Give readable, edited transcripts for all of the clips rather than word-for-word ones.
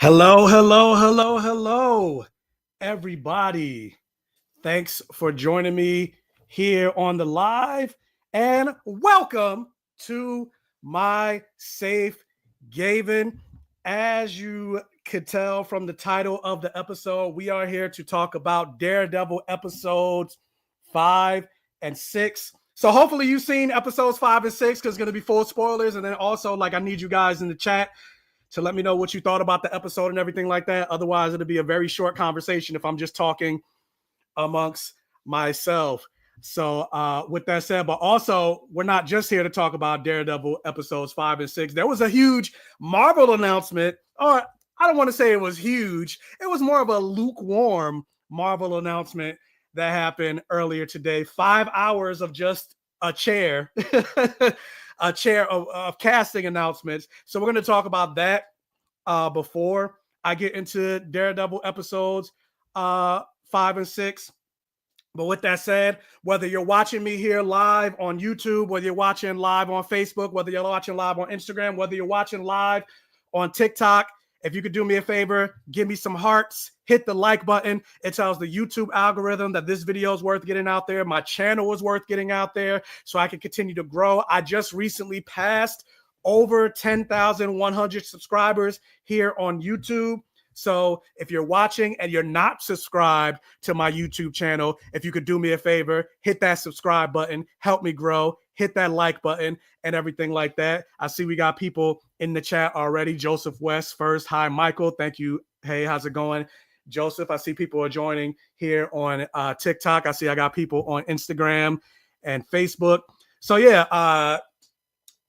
Hello, everybody. Thanks for joining me here on the live, and welcome to my safe Gavin. As you could tell from the title of the episode, we are here to talk about Daredevil episodes 5 and 6. So hopefully you've seen episodes 5 and 6 because it's going to be full spoilers. And then also, I need you guys in the chat to let me know what you thought about the episode and everything like that. Otherwise, it'll be a very short conversation if I'm just talking amongst myself. So with that said, but also we're not just here to talk about Daredevil episodes 5 and 6. There was a huge Marvel announcement, or I don't want to say it was huge. It was more of a lukewarm Marvel announcement that happened earlier today. 5 hours of just a chair. A chair of casting announcements. So we're going to talk about that before I get into Daredevil episodes 5 and 6. But with that said, whether you're watching me here live on YouTube, whether you're watching live on Facebook, whether you're watching live on Instagram, whether you're watching live on TikTok, if you could do me a favor, give me some hearts, hit the like button. It tells the YouTube algorithm that this video is worth getting out there. My channel is worth getting out there so I can continue to grow. I just recently passed over 10,100 subscribers here on YouTube. So if you're watching and you're not subscribed to my YouTube channel, if you could do me a favor, hit that subscribe button, help me grow, hit that like button and everything like that. I see we got people in the chat already. Joseph West first. Hi, Michael. Thank you. Hey, how's it going? Joseph, I see people are joining here on TikTok. I see I got people on Instagram and Facebook. So yeah,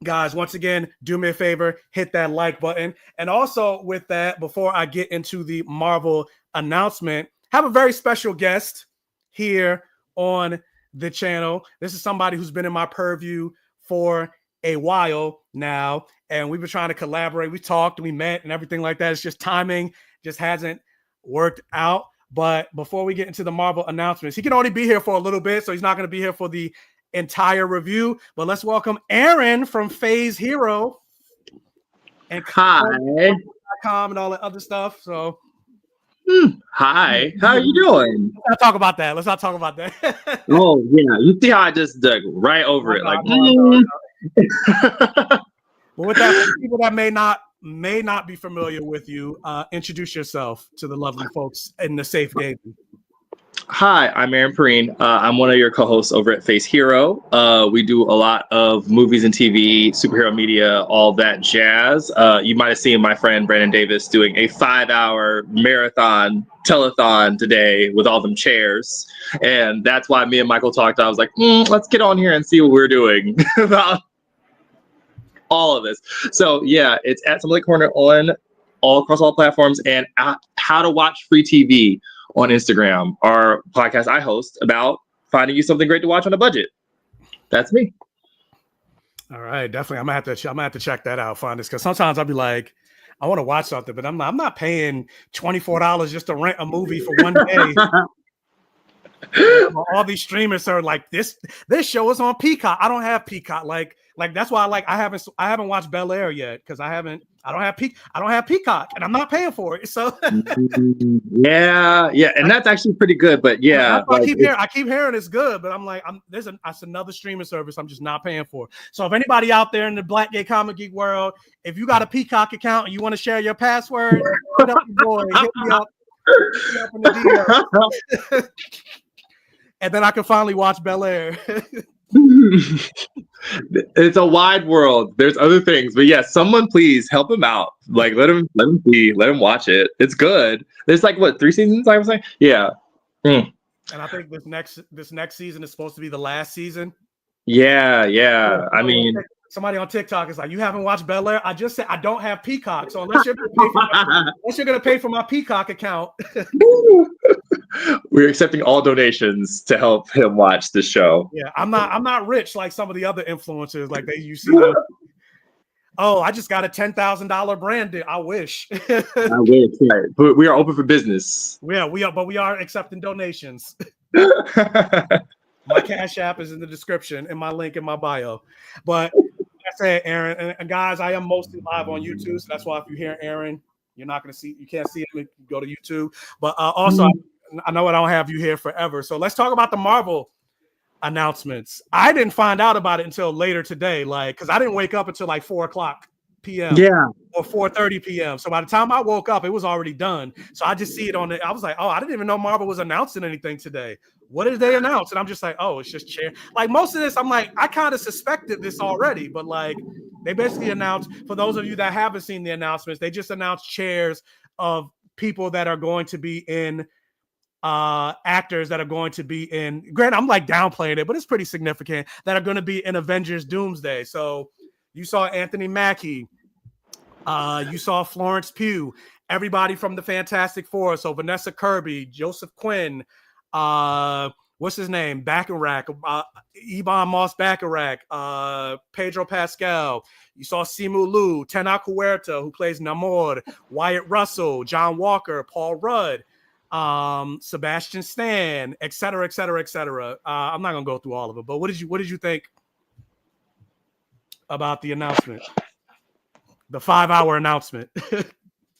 guys, once again, do me a favor, hit that like button. And also with that, before I get into the Marvel announcement, have a very special guest here on the channel. This is somebody who's been in my purview for a while now, and we've been trying to collaborate. We talked, we met, and everything like that. It's just timing just hasn't worked out. But before we get into the Marvel announcements, he can only be here for a little bit, so he's not going to be here for the entire review. But let's welcome Aaron from Phase Hero and hi.com and all that other stuff. So hi, how are you doing? Let's not talk about that. Oh yeah, you see how I just dug right over it, But with that, for people that may not be familiar with you, introduce yourself to the lovely folks in the safe game. Hi, I'm Aaron Perrine. I'm one of your co-hosts over at Face Hero. We do a lot of movies and TV, superhero media, all that jazz. You might have seen my friend Brandon Davis doing a 5-hour marathon telethon today with all them chairs. And that's why me and Michael talked. I was like, let's get on here and see what we're doing about all of this. So yeah, it's at Some Late Corner on across all platforms, and How to Watch Free TV on Instagram, our podcast I host about finding you something great to watch on a budget. That's me. All right, definitely. I'm gonna have to check that out. Find this, because sometimes I'll be like, I want to watch something, but I'm not paying $24 just to rent a movie for one day. All these streamers are like, this show is on Peacock. I don't have Peacock. Like that's why I haven't watched Bel Air yet, because I don't have Peacock, and I'm not paying for it. So yeah, and that's actually pretty good. But yeah, I keep hearing it's good, but I'm like, that's another streaming service I'm just not paying for. So if anybody out there in the Black Gay Comic Geek world, if you got a Peacock account and you want to share your password, hit up your boy, hit me up in the DM. And then I can finally watch Bel Air. It's a wide world. There's other things, but yeah, someone please help him out. Like let him watch it. It's good. There's 3 seasons, I was saying. Yeah. And I think this next season is supposed to be the last season. Yeah. I mean, somebody on TikTok is like, you haven't watched Bel Air? I just said I don't have Peacock. So unless you're gonna pay for my Peacock account. We're accepting all donations to help him watch the show. Yeah, I'm not rich like some of the other influencers. Like you see oh, I just got a $10,000 brand deal. I wish. I wish, right. But we are open for business. Yeah, we are accepting donations. My Cash App is in the description and my link in my bio. But like I said, Aaron, and guys, I am mostly live on YouTube, so that's why if you hear Aaron You're not going to see, you can't see him. Go to YouTube. But also, I know I don't have you here forever. So let's talk about the Marvel announcements. I didn't find out about it until later today, like, because I didn't wake up until like 4:00 p.m. Yeah. or 4:30 p.m. So by the time I woke up, it was already done. So I just see it on it. I was like, oh, I didn't even know Marvel was announcing anything today. What did they announce? And I'm just like, oh, it's just chair. Like most of this, I'm like, I kind of suspected this already, but like they basically announced, for those of you that haven't seen the announcements, they just announced chairs of people that are going to be in actors that are going to be in, granted, I'm like downplaying it, but it's pretty significant, that are going to be in Avengers Doomsday. So you saw Anthony Mackie, you saw Florence Pugh, everybody from the Fantastic Four. So Vanessa Kirby, Joseph Quinn, what's his name? Bacharach, Ebon Moss-Bachrach, Pedro Pascal. You saw Simu Liu, Tenoch Huerta, who plays Namor, Wyatt Russell, John Walker, Paul Rudd, Sebastian Stan, et cetera, et cetera, et cetera. I'm not gonna go through all of it, but what did you think about the announcement? The 5-hour announcement.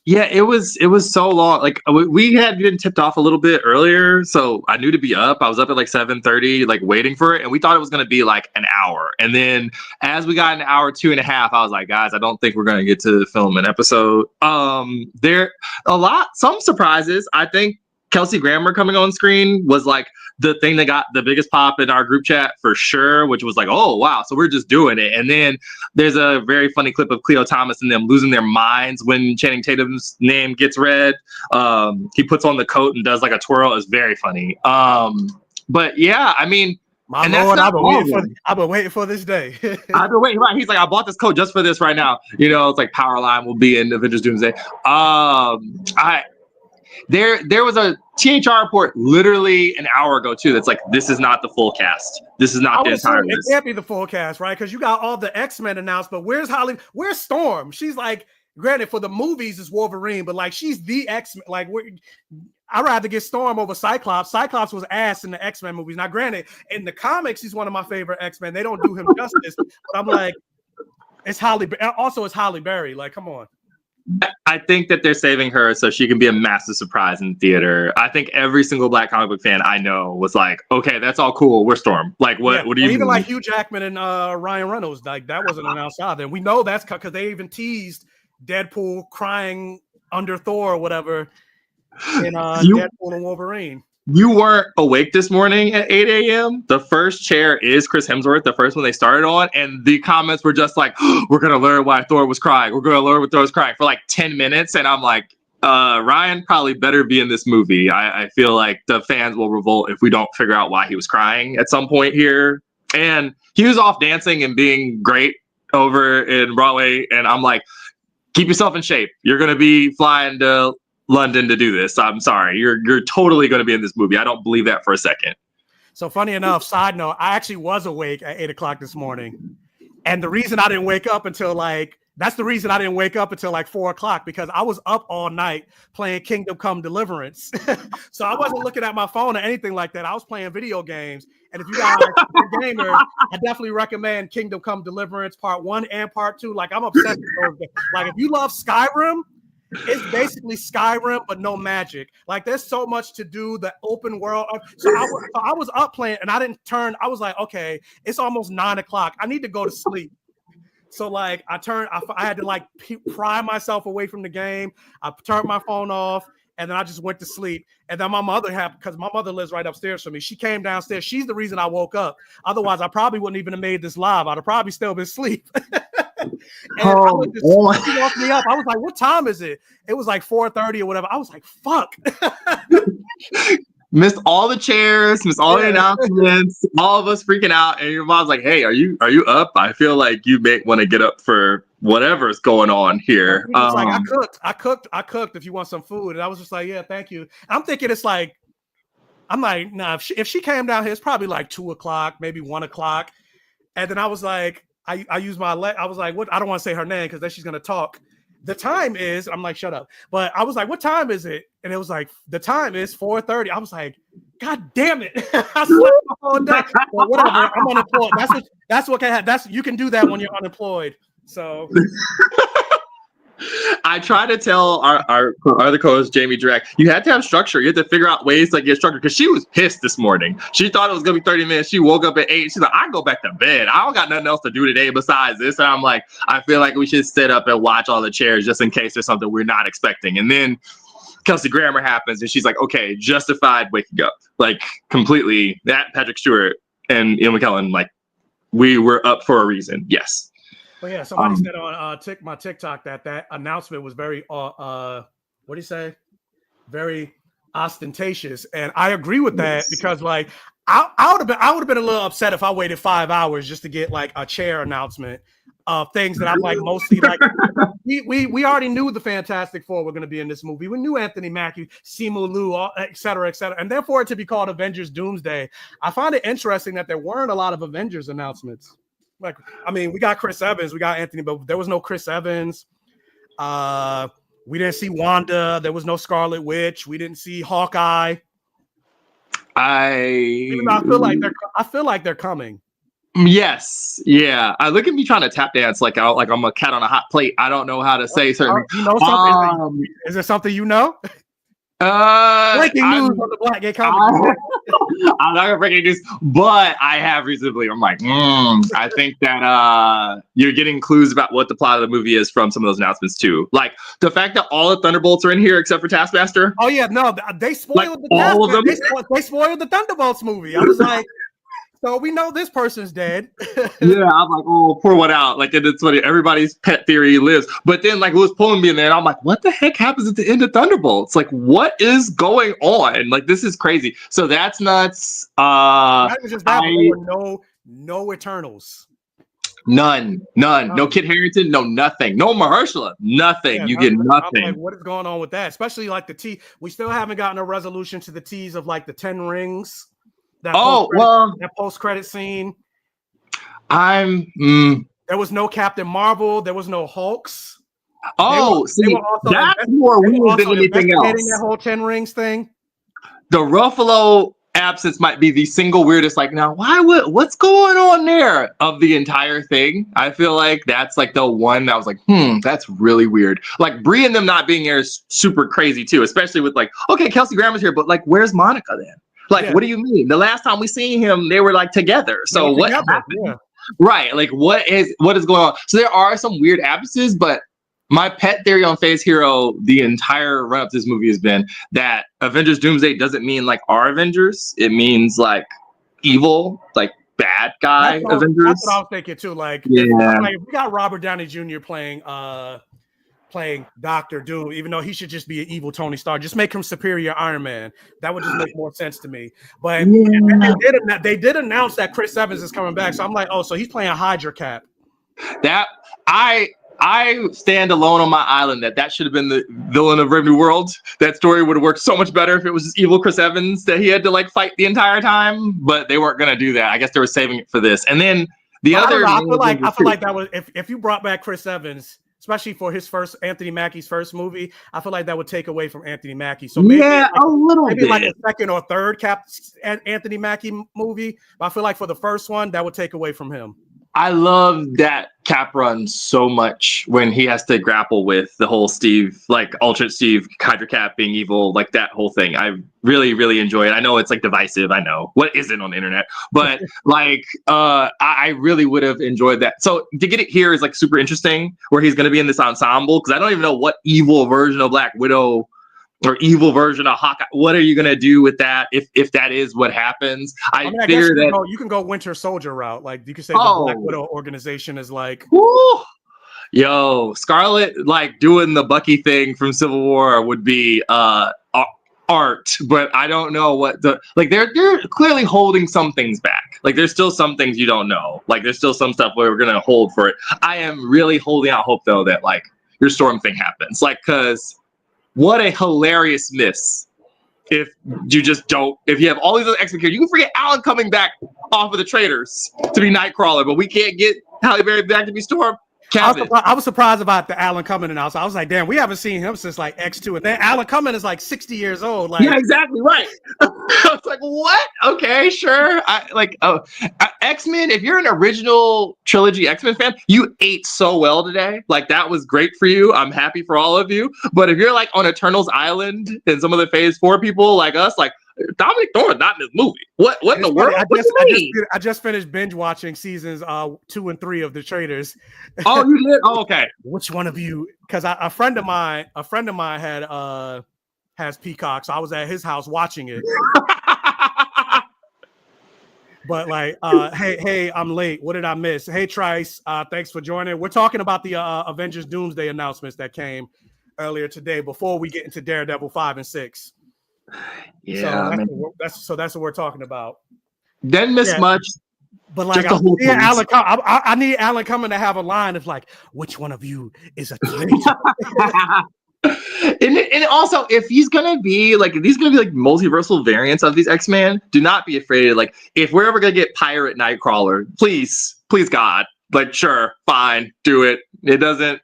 Yeah, it was so long. Like we had been tipped off a little bit earlier, so I knew to be up. I was up at like 7:30, like waiting for it, and we thought it was going to be like an hour. And then as we got an hour, 2.5, I was like, guys, I don't think we're going to get to film an episode. There some surprises. I think Kelsey Grammer coming on screen was like the thing that got the biggest pop in our group chat for sure, which was like, oh, wow. So we're just doing it. And then there's a very funny clip of Cleo Thomas and them losing their minds when Channing Tatum's name gets read. He puts on the coat and does like a twirl. It's very funny. But yeah, I mean, my Lord, I've been waiting for this day. I've been waiting. Right. He's like, I bought this coat just for this right now. You know, it's like Powerline will be in Avengers Doomsday. There was a THR report literally an hour ago too. That's like, this is not the full cast. This is not the entire list. It can't be the full cast, right? Because you got all the X-Men announced, but where's Where's Storm? She's like, granted, for the movies it's Wolverine, but like she's the X-Men. Like, I'd rather get Storm over Cyclops. Cyclops was ass in the X-Men movies. Now, granted, in the comics he's one of my favorite X-Men. They don't do him justice. But I'm like, it's Halle Berry. Like, come on. I think that they're saving her so she can be a massive surprise in the theater. I think every single Black comic book fan I know was like, okay, that's all cool. We're Storm. Like, what do you even mean? like Hugh Jackman and Ryan Reynolds, like that wasn't announced either. And we know that's because they even teased Deadpool crying under Thor or whatever in Deadpool and Wolverine. You weren't awake this morning at 8 a.m. The first chair is Chris Hemsworth, the first one they started on. And the comments were just like, oh, we're going to learn why Thor was crying. We're going to learn what Thor was crying for like 10 minutes. And I'm like, Ryan probably better be in this movie. I feel like the fans will revolt if we don't figure out why he was crying at some point here. And he was off dancing and being great over in Broadway. And I'm like, keep yourself in shape. You're going to be flying to London to do this. I'm sorry. You're totally going to be in this movie. I don't believe that for a second. So funny enough, side note, I actually was awake at 8 o'clock this morning. And the reason I didn't wake up until like 4 o'clock, because I was up all night playing Kingdom Come Deliverance. So I wasn't looking at my phone or anything like that. I was playing video games. And if you guys are gamers, I definitely recommend Kingdom Come Deliverance Part 1 and Part 2. Like, I'm obsessed with those games. Like, if you love Skyrim, it's basically Skyrim, but no magic. Like, there's so much to do, the open world. So I was up playing, and I was like, okay, it's almost 9 o'clock. I need to go to sleep. So, like, I had to, like, pry myself away from the game. I turned my phone off, and then I just went to sleep. And then my mother because my mother lives right upstairs from me. She came downstairs. She's the reason I woke up. Otherwise, I probably wouldn't even have made this live. I'd have probably still been asleep. And I woke me up. I was like, what time is it? It was like 4:30 or whatever. I was like, fuck. Missed all the chairs, missed all the announcements, all of us freaking out. And your mom's like, hey, are you up? I feel like you may want to get up for whatever's going on here. Like, I cooked if you want some food. And I was just like, yeah, thank you. I'm thinking nah, if she came down here, it's probably like 2 o'clock, maybe 1 o'clock. And then I was like, I used I was like, what? I don't want to say her name because then she's going to talk. The time is, I'm like, shut up. But I was like, what time is it? And it was like, the time is 4:30. I was like, God damn it. I slept all day. Well, whatever. I'm unemployed. That's what can happen. You can do that when you're unemployed. So I try to tell our other co-host Jamie Direct, you had to have structure. You had to figure out ways to get structure because she was pissed this morning. She thought it was gonna be 30 minutes. She woke up at 8. She's like, I go back to bed. I don't got nothing else to do today besides this. And I'm like, I feel like we should sit up and watch all the chairs just in case there's something we're not expecting. And then Kelsey Grammer happens and she's like, okay, justified waking up. Like completely that Patrick Stewart and Ian McKellen, like we were up for a reason. Yes. Well, yeah, somebody said on my TikTok that announcement was very what do you say? Very ostentatious, and I agree with that because like I would have been a little upset if I waited 5 hours just to get like a chair announcement of things that I'm like mostly like we already knew the Fantastic Four were going to be in this movie. We knew Anthony Mackie, Simu Liu, et cetera, and therefore it to be called Avengers Doomsday. I find it interesting that there weren't a lot of Avengers announcements. Like, I mean, we got Chris Evans, we got Anthony, but there was no Chris Evans. We didn't see Wanda. There was no Scarlet Witch. We didn't see Hawkeye. I feel like they're coming. Yes, yeah. I look at me trying to tap dance like I'm a cat on a hot plate. I don't know how to say certain. You know something? Is there something you know? Breaking news on the Black Gay Comic. I'm not gonna break any news, but I have reasonably. I'm like, I think that you're getting clues about what the plot of the movie is from some of those announcements too. Like the fact that all the Thunderbolts are in here except for Taskmaster. Oh yeah, no, they spoiled all of them. They spoiled the Thunderbolts movie. I was like, so we know this person's dead. Yeah, I'm like, oh, pour one out. Like, and it's funny. Everybody's pet theory lives. But then, like, Louis pulling me in there, and I'm like, what the heck happens at the end of Thunderbolts? Like, what is going on? Like, this is crazy. So that's nuts. That was just that. No Eternals. None. No Kit Harington. No nothing. No Mahershala. Nothing. Yeah, you get nothing. I'm like, what is going on with that? Especially like the T. We still haven't gotten a resolution to the T's of like the 10 rings. That post-credit scene. There was no Captain Marvel. There was no Hulks. That's more weird than anything else. That whole 10 rings thing. The Ruffalo absence might be the single weirdest. Like, now, what's going on there of the entire thing? I feel like that's like the one that was like, that's really weird. Like Brie and them not being here is super crazy too, especially with like, okay, Kelsey Grammer's here, but like, where's Monica then? Like, What do you mean? The last time we seen him, they were like together. So what happened? Yeah. Right. Like, what is going on? So there are some weird absences, but my pet theory on Phase Hero the entire run up to this movie has been that Avengers Doomsday doesn't mean like our Avengers. It means like evil, like bad guy Avengers. That's what I was thinking too. Like, if we got Robert Downey Jr. playing Dr. Doom, even though he should just be an evil Tony Stark. Just make him superior Iron Man. That would just make more sense to me. But they did announce that Chris Evans is coming back. So I'm like, oh, so he's playing Hydra Cap. That I stand alone on my island that should have been the villain of Brave New World. That story would have worked so much better if it was just evil Chris Evans that he had to like fight the entire time. But they weren't gonna do that. I guess they were saving it for this. And then I feel like that was if you brought back Chris Evans, especially for his first Anthony Mackie's first movie, I feel like that would take away from Anthony Mackie. So maybe a little bit, like a second or third Anthony Mackie movie. But I feel like for the first one, that would take away from him. I love that Cap run so much when he has to grapple with the whole Steve, like alternate Steve, Hydra Cap being evil, like that whole thing. I really, really enjoy it. I know it's like divisive. I know what isn't on the internet, but like I really would have enjoyed that. So to get it here is like super interesting where he's going to be in this ensemble because I don't even know what evil version of Black Widow or evil version of Hawkeye. What are you gonna do with that if that is what happens? I figure that you can go Winter Soldier route. Like you can say the Black Widow organization is like, yo, Scarlet like doing the Bucky thing from Civil War would be art, but I don't know what they're clearly holding some things back. Like there's still some things you don't know. Like there's still some stuff where we're gonna hold for it. I am really holding out hope though that like your Storm thing happens. Like because what a hilarious miss if you have all these other X-Men characters. You can forget Alan coming back off of the Traitors to be Nightcrawler, but we can't get Halle Berry back to be Storm. I was surprised about the Alan Cumming announcement. I was like, damn, we haven't seen him since like X2. And then Alan Cumming is like 60 years old. Like, yeah, exactly right. I was like, what? Okay, sure. X-Men, if you're an original trilogy X-Men fan, you ate so well today. Like, that was great for you. I'm happy for all of you. But if you're like on Eternals Island and some of the Phase 4 people like us, like, Dominic Thorne's not in this movie. What in the world? I just finished binge watching seasons 2 and 3 of The Traitors. Oh, you did? Oh, okay. Which one of you? Because a friend of mine had has Peacock, so I was at his house watching it. But like, hey, I'm late. What did I miss? Hey, Trice, thanks for joining. We're talking about the Avengers Doomsday announcements that came earlier today before we get into Daredevil 5 and 6. Yeah, so that's what we're talking about. Didn't miss much. But like, I need Alan Cumming to have a line of like, which one of you is a traitor? and also, if these gonna be like multiversal variants of these X-Men, do not be afraid. Like, if we're ever gonna get Pirate Nightcrawler, please God, like, sure, fine, do it. It doesn't.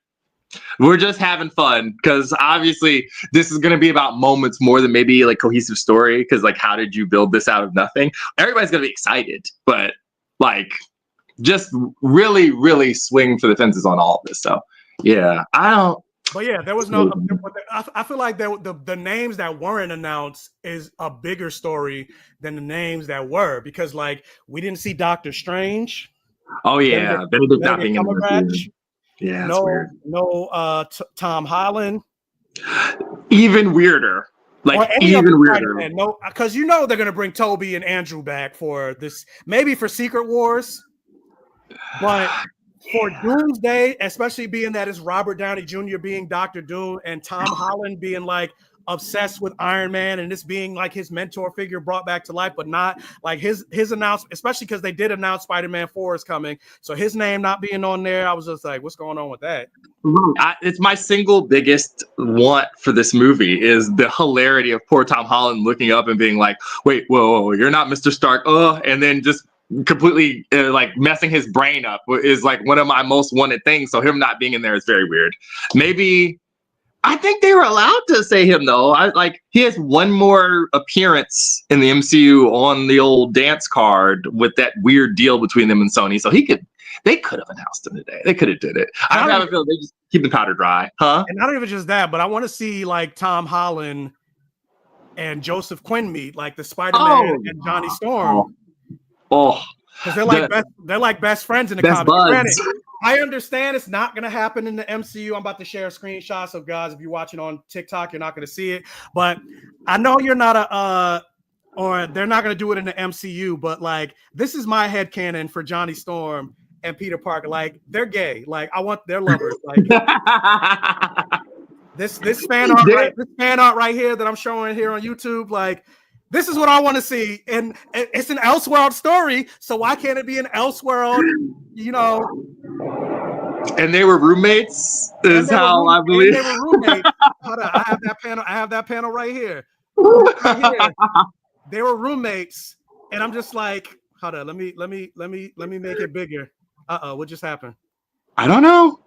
We're just having fun, because obviously this is going to be about moments more than maybe like cohesive story, because like, how did you build this out of nothing? Everybody's going to be excited, but like, just really swing for the fences on all of this. So yeah, but yeah, there was no. I feel like the names that weren't announced is a bigger story than the names that were, because like, we didn't see Doctor Strange. Oh yeah, Benedict not being in there. Yeah, that's weird. Tom Holland. Even weirder. Like, even weirder. No, because they're gonna bring Toby and Andrew back for this, maybe for Secret Wars, but for Doomsday, especially being that it's Robert Downey Jr. being Dr. Doom and Tom Holland being like obsessed with Iron Man, and this being like his mentor figure brought back to life, but not like his announcement, especially because they did announce Spider-Man 4 is coming, so his name not being on there, I was just like, what's going on with that? It's my single biggest want for this movie is the hilarity of poor Tom Holland looking up and being like, wait, whoa, you're not Mr. Stark, and then just completely like messing his brain up is like one of my most wanted things. So him not being in there is very weird. Maybe I think they were allowed to say him though. He has one more appearance in the MCU on the old dance card with that weird deal between them and Sony. So they could have announced him today. They could have did it. I have a feeling they just keep the powder dry, huh? And not even just that, but I want to see like Tom Holland and Joseph Quinn meet, like the Spider-Man and Johnny Storm. Because they're like best friends in the comics. Granted, I understand it's not going to happen in the MCU. I'm about to share screenshots of, guys, if you're watching on TikTok, you're not going to see it. But I know you're not or they're not going to do it in the MCU. But like, this is my headcanon for Johnny Storm and Peter Parker. Like, they're gay. Like, I want their lovers. Like, this fan art right here that I'm showing here on YouTube. Like, this is what I want to see, and it's an Elseworld story, so why can't it be an Elseworld? And they were roommates, is how I believe. They were roommates. Hold on, I have that panel right here. They were roommates, and I'm just like, hold on, let me make it bigger. What just happened? I don't know.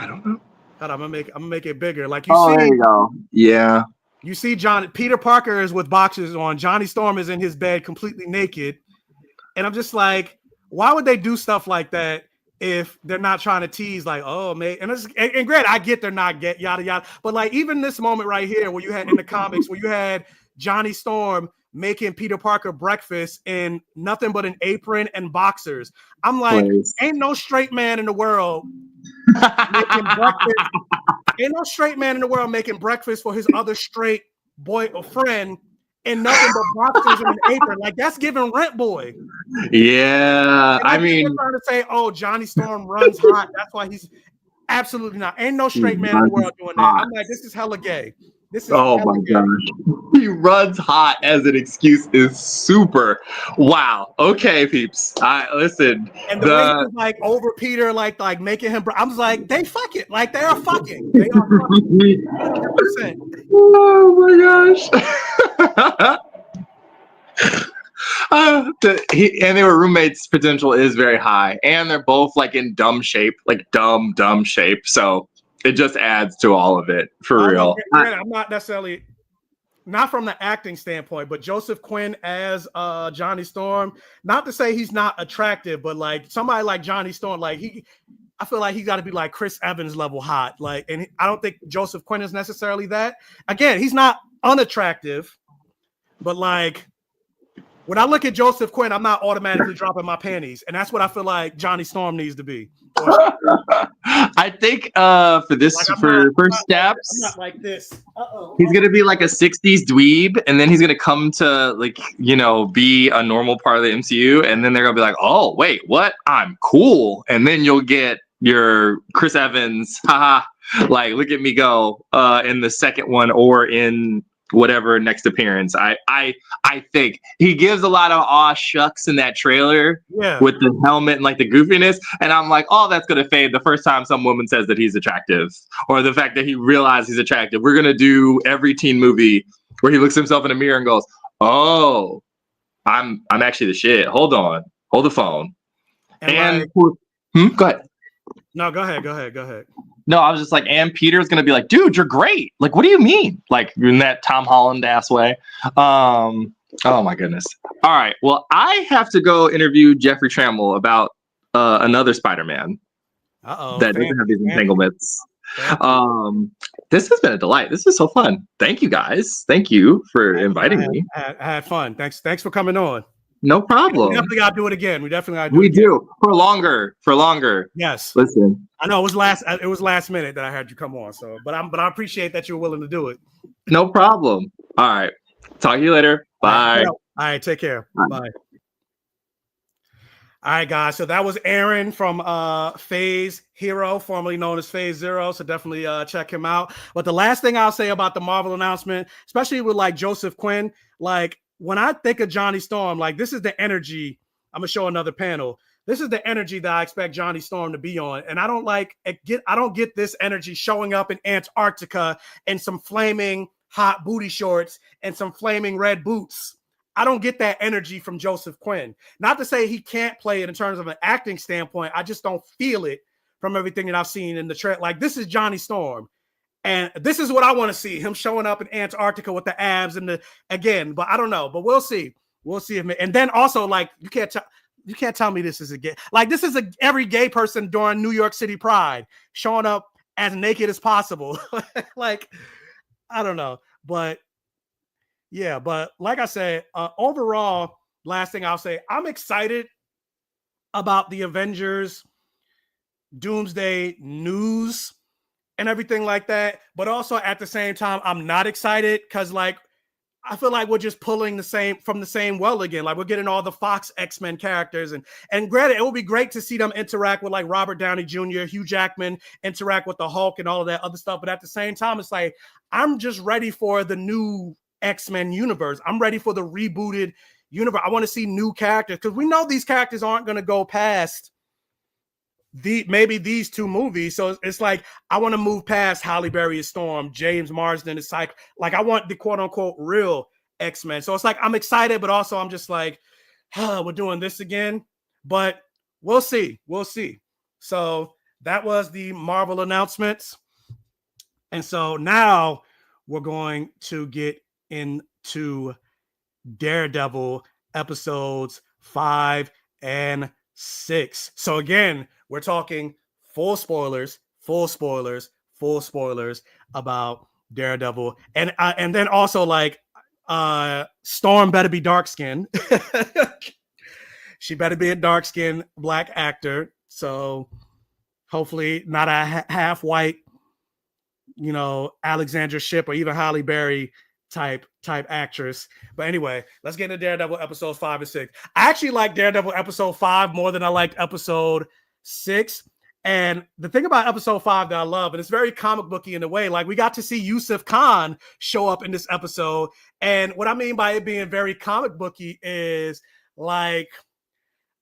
Hold on, I'm gonna make it bigger. Like, you see, there you go. Yeah. You see Peter Parker is with boxers on. Johnny Storm is in his bed completely naked. And I'm just like, why would they do stuff like that if they're not trying to tease like, oh, man. And granted, I get they're not yada, yada. But like, even this moment right here where you had in the comics where you had Johnny Storm making Peter Parker breakfast in nothing but an apron and boxers. I'm like, ain't no straight man in the world making breakfast. Ain't no straight man in the world making breakfast for his other straight boy or friend in nothing but boxers and an apron. Like, that's giving Rent Boy. Yeah, I mean, trying to say, oh, Johnny Storm runs hot. That's why he's absolutely not. Ain't no straight man in the world doing that. I'm like, this is hella gay. Oh my gosh. He runs hot as an excuse is super. Wow. Okay, peeps. Listen. And the way he's like over Peter, like making him. I was like, they fuck it. Like, they are fucking. They are fucking. 100%. Oh my gosh. And they were roommates. Potential is very high, and they're both like in dumb shape, like dumb shape. So it just adds to all of it, for real. I'm not necessarily. not from the acting standpoint, but Joseph Quinn as Johnny Storm. Not to say he's not attractive, but like somebody like Johnny Storm, like I feel like he got to be like Chris Evans level hot. Like, and I don't think Joseph Quinn is necessarily that. Again, he's not unattractive, but like when I look at Joseph Quinn, I'm not automatically dropping my panties, and that's what I feel like Johnny Storm needs to be. I think for this Like first steps, I'm not like this. he's gonna be like a '60s dweeb, and then he's gonna come to like be a normal part of the MCU, and then they're gonna be like, oh wait, what? I'm cool, and then you'll get your Chris Evans, haha, like look at me go in the second one or in whatever next appearance. I think he gives a lot of aw shucks in that trailer with the helmet and like the goofiness, and I'm like, oh, that's gonna fade the first time some woman says that he's attractive, or the fact that he realized he's attractive. We're gonna do every teen movie where he looks himself in the mirror and goes, oh, I'm actually the shit. Hold on, hold the phone. And go ahead. No, go ahead. No, I was just like, and Peter's gonna be like, dude, you're great. Like, what do you mean? Like in that Tom Holland ass way. Oh my goodness. All right. Well, I have to go interview Jeffrey Trammell about another Spider-Man that doesn't have these entanglements. This has been a delight. This is so fun. Thank you guys. Thank you for inviting me. I had fun. Thanks for coming on. No problem. We definitely gotta do it again. We do for longer. Yes. Listen. I know it was last minute that I had you come on. So, but I appreciate that you're willing to do it. No problem. All right. Talk to you later. Bye. All right. Take care. Bye. All right, guys. So that was Aaron from Phase Hero, formerly known as Phase Zero. So definitely check him out. But the last thing I'll say about the Marvel announcement, especially with like Joseph Quinn, like when I think of Johnny Storm, like this is the energy. I'm gonna show another panel. This is the energy that I expect Johnny Storm to be on, and I don't get this energy showing up in Antarctica in some flaming hot booty shorts and some flaming red boots. I don't get that energy from Joseph Quinn. Not to say he can't play it in terms of an acting standpoint. I just don't feel it from everything that I've seen in the trailer. Like this is Johnny Storm. And this is what I want to see, him showing up in Antarctica with the abs and but I don't know, but we'll see. We'll see and then also like you can't tell me this is a gay, like this is every gay person during New York City Pride showing up as naked as possible. Like, I don't know, but yeah, but like I said, overall, last thing I'll say, I'm excited about the Avengers Doomsday news and everything like that. But also at the same time, I'm not excited because like I feel like we're just pulling from the same well again. Like we're getting all the Fox X-Men characters, and granted, it would be great to see them interact with like Robert Downey Jr., Hugh Jackman, interact with the Hulk and all of that other stuff. But at the same time, it's like I'm just ready for the new X-Men universe. I'm ready for the rebooted universe. I want to see new characters because we know these characters aren't going to go past maybe these two movies. So it's like I want to move past Halle Berry as Storm, James Marsden as Cyclops. Like I want the quote unquote real X-Men. So it's like I'm excited, but also I'm just like, we're doing this again. But we'll see. So that was the Marvel announcements. And so now we're going to get into Daredevil episodes 5 and 6. So again, we're talking full spoilers about Daredevil, and then also like Storm better be dark skinned. She better be a dark skinned black actor. So hopefully not a half white, Alexandra Shipp or even Halle Berry type actress. But anyway, let's get into Daredevil episodes 5 and 6. I actually like Daredevil episode 5 more than I liked episode 6. And the thing about episode 5 that I love, and it's very comic booky in a way, like we got to see Yusuf Khan show up in this episode. And what I mean by it being very comic booky is like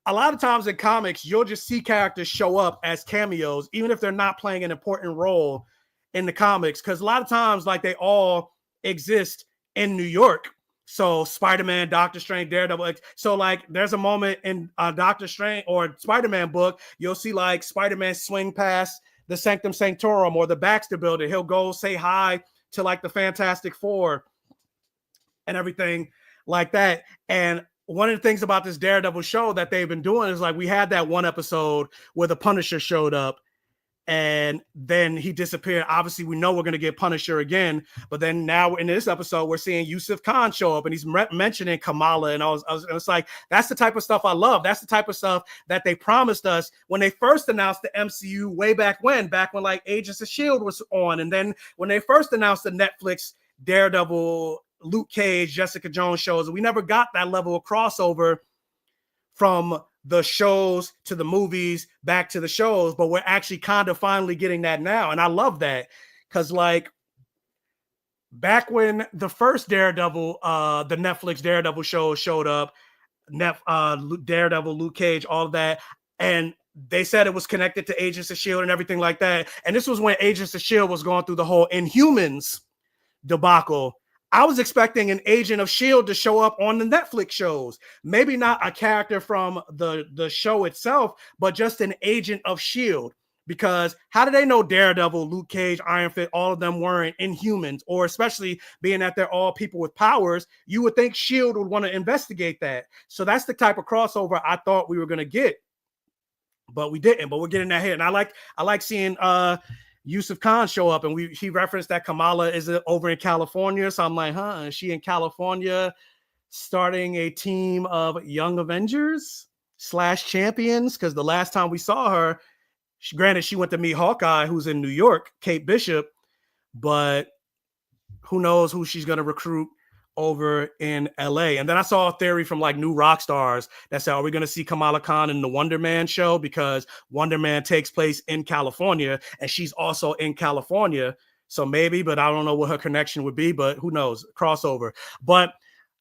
a lot of times in comics, you'll just see characters show up as cameos, even if they're not playing an important role in the comics. Because a lot of times, like they all exist in New York. So Spider-Man, Doctor Strange, Daredevil. So like there's a moment in Doctor Strange or Spider-Man book, you'll see like Spider-Man swing past the Sanctum Sanctorum or the Baxter building. He'll go say hi to like the Fantastic Four and everything like that. And one of the things about this Daredevil show that they've been doing is like we had that one episode where the Punisher showed up and then he disappeared. Obviously, we know we're going to get Punisher again, but then now in this episode, we're seeing Yusuf Khan show up, and he's mentioning Kamala, and it's like that's the type of stuff I love. That's the type of stuff that they promised us when they first announced the MCU way back when like Agents of Shield was on, and then when they first announced the Netflix Daredevil, Luke Cage, Jessica Jones shows, we never got that level of crossover from the shows to the movies back to the shows, but we're actually kind of finally getting that now. And I love that because like back when the first Daredevil, the Netflix Daredevil show showed up, Daredevil, Luke Cage, all of that, and they said it was connected to Agents of Shield and everything like that. And this was when Agents of Shield was going through the whole Inhumans debacle. I was expecting an agent of S.H.I.E.L.D. to show up on the Netflix shows. Maybe not a character from the show itself, but just an agent of S.H.I.E.L.D. Because how do they know Daredevil, Luke Cage, Iron Fist, all of them weren't Inhumans? Or especially being that they're all people with powers, you would think S.H.I.E.L.D. would want to investigate that. So that's the type of crossover I thought we were going to get. But we didn't. But we're getting that here. And I like seeing Yusuf Khan show up, and he referenced that Kamala is over in California. So I'm like, is she in California starting a team of Young Avengers / champions? Because the last time we saw her, granted, she went to meet Hawkeye, who's in New York, Kate Bishop, but who knows who she's going to recruit over in LA. And then I saw a theory from like New Rock Stars that said, are we going to see Kamala Khan in the Wonder Man show? Because Wonder Man takes place in California and she's also in California. So maybe, but I don't know what her connection would be, but who knows? Crossover. But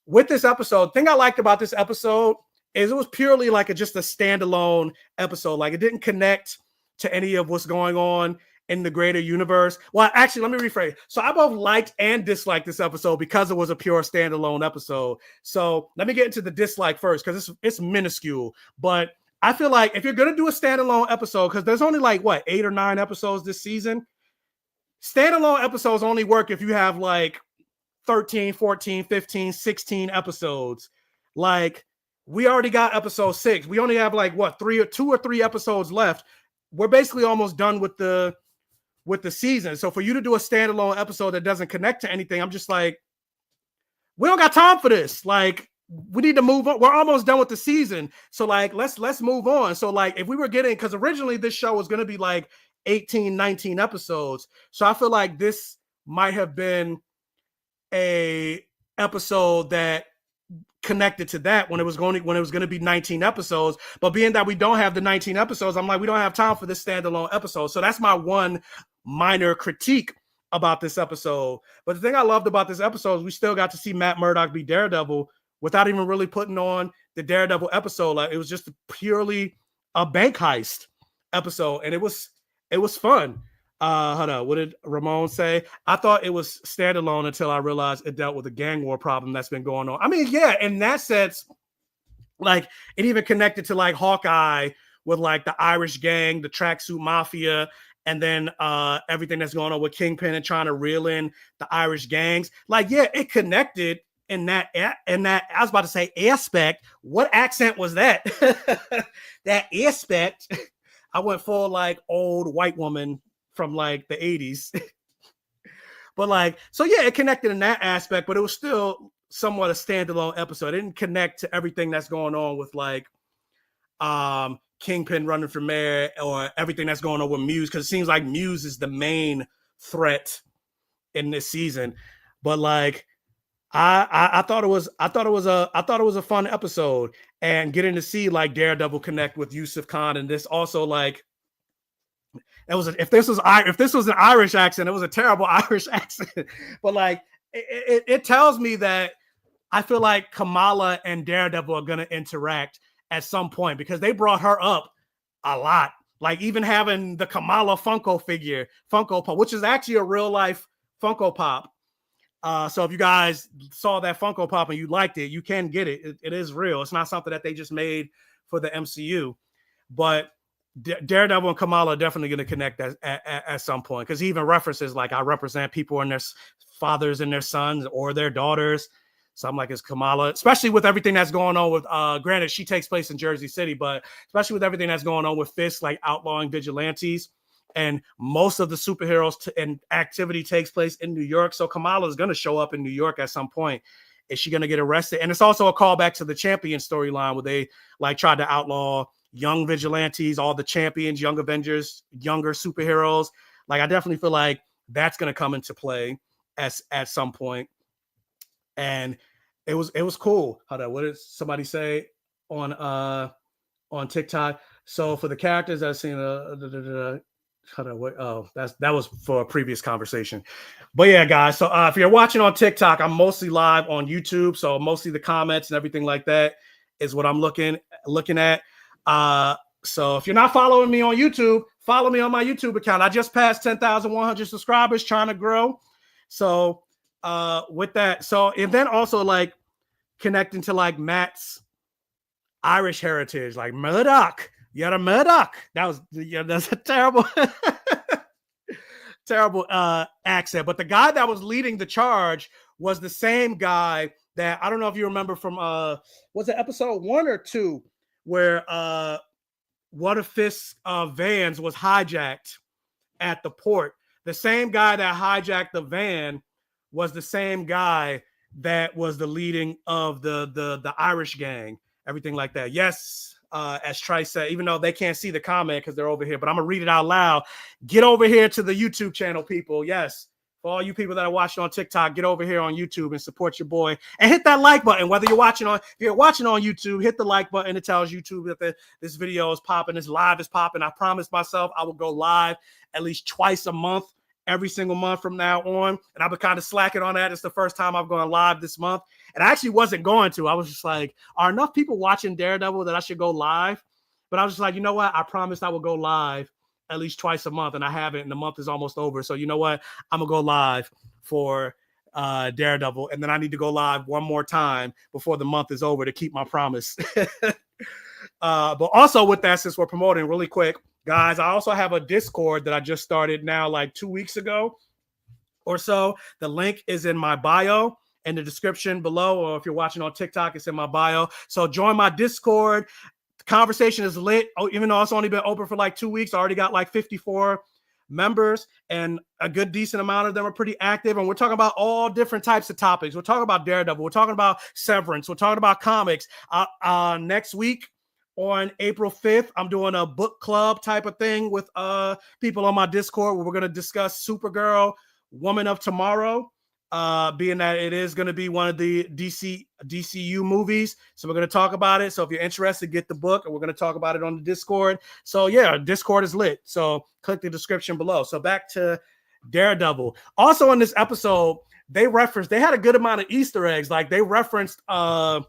with this episode, the thing I liked about this episode is it was purely like just a standalone episode. Like it didn't connect to any of what's going on in the greater universe. Well, actually, let me rephrase. So I both liked and disliked this episode because it was a pure standalone episode. So let me get into the dislike first because it's minuscule. But I feel like if you're going to do a standalone episode, because there's only like, 8 or 9 episodes this season, standalone episodes only work if you have like 13, 14, 15, 16 episodes. Like we already got episode 6. We only have like 2 or 3 episodes left. We're basically almost done with the season. So for you to do a standalone episode that doesn't connect to anything, I'm just like, we don't got time for this. Like, we need to move on. We're almost done with the season. So like, let's move on. So like, if we were getting, because originally this show was going to be like 18, 19 episodes. So I feel like this might have been a episode that connected to that when it was going to be 19 episodes. But being that we don't have the 19 episodes, I'm like, we don't have time for this standalone episode. So that's my one minor critique about this episode. But the thing I loved about this episode is we still got to see Matt Murdock be Daredevil without even really putting on the Daredevil episode. Like it was just purely a bank heist episode, and it was fun. Hold on. What did Ramon say? I thought it was standalone until I realized it dealt with a gang war problem that's been going on. I mean, yeah, in that sense, like it even connected to like Hawkeye with like the Irish gang, the tracksuit mafia, and then everything that's going on with Kingpin and trying to reel in the Irish gangs. Like, yeah, it connected in that. I was about to say aspect. What accent was that? That aspect. I went full like old white woman from like the 80s. But like, so yeah, it connected in that aspect, but it was still somewhat a standalone episode. It didn't connect to everything that's going on with like Kingpin running for mayor or everything that's going on with Muse, because it seems like Muse is the main threat in this season. But like I thought it was a fun episode, and getting to see like Daredevil connect with Yusuf Khan, and this also like if this was an Irish accent, it was a terrible Irish accent. But like it tells me that I feel like Kamala and Daredevil are gonna interact at some point, because they brought her up a lot. Like even having the Kamala Funko Pop, which is actually a real life Funko Pop. So if you guys saw that Funko Pop and you liked it, you can get it. It is real. It's not something that they just made for the MCU. But Daredevil and Kamala are definitely going to connect at some point, because he even references like, I represent people and their fathers and their sons or their daughters. So I'm like, is Kamala, especially with everything that's going on with, granted, she takes place in Jersey City, but especially with everything that's going on with Fisk, like outlawing vigilantes, and most of the superheroes and activity takes place in New York. So Kamala is going to show up in New York at some point. Is she going to get arrested? And it's also a callback to the Champion storyline where they like tried to outlaw young vigilantes, all the Champions, young Avengers, younger superheroes. Like, I definitely feel like that's going to come into play at some point. And it was cool. Hold on, what did somebody say on TikTok? So for the characters I've seen, hold on, what? Oh, that was for a previous conversation. But yeah, guys. So if you're watching on TikTok, I'm mostly live on YouTube. So mostly the comments and everything like that is what I'm looking at. So if you're not following me on YouTube, follow me on my YouTube account. I just passed 10,100 subscribers, trying to grow. So with that, so and then also like connecting to like Matt's Irish heritage, like Murdock. You had a Murdock. That's a terrible terrible accent. But the guy that was leading the charge was the same guy that, I don't know if you remember from was it episode 1 or 2, where one of Fisk's vans was hijacked at the port. The same guy that hijacked the van was the same guy that was the leading of the Irish gang, everything like that. Yes, as Trice said, even though they can't see the comment because they're over here, but I'm gonna read it out loud. Get over here to the YouTube channel, people. Yes, for all you people that are watching on TikTok, get over here on YouTube and support your boy and hit that like button. Whether you're watching on YouTube, hit the like button. It tells YouTube that this video is popping, this live is popping. I promised myself I will go live at least twice a month, every single month from now on. And I've been kind of slacking on that. It's the first time I've gone live this month. And I actually wasn't going to. I was just like, are enough people watching Daredevil that I should go live? But I was just like, you know what? I promised I would go live at least twice a month, and I haven't, and the month is almost over. So you know what? I'm going to go live for Daredevil, and then I need to go live one more time before the month is over to keep my promise. But also with that, since we're promoting really quick, guys, I also have a Discord that I just started now like 2 weeks ago or so. The link is in my bio in the description below, or if you're watching on TikTok, it's in my bio. So join my Discord. The conversation is lit. Oh, even though it's only been open for like 2 weeks, I already got like 54 members, and a good decent amount of them are pretty active. And we're talking about all different types of topics. We're talking about Daredevil. We're talking about Severance. We're talking about comics. Next week, on April 5th, I'm doing a book club type of thing with people on my Discord where we're going to discuss Supergirl, Woman of Tomorrow, being that it is going to be one of the DCU movies. So we're going to talk about it. So if you're interested, get the book, and we're going to talk about it on the Discord. So yeah, Discord is lit. So click the description below. So back to Daredevil. Also in this episode, they had a good amount of Easter eggs. Like they referenced Swordmaster,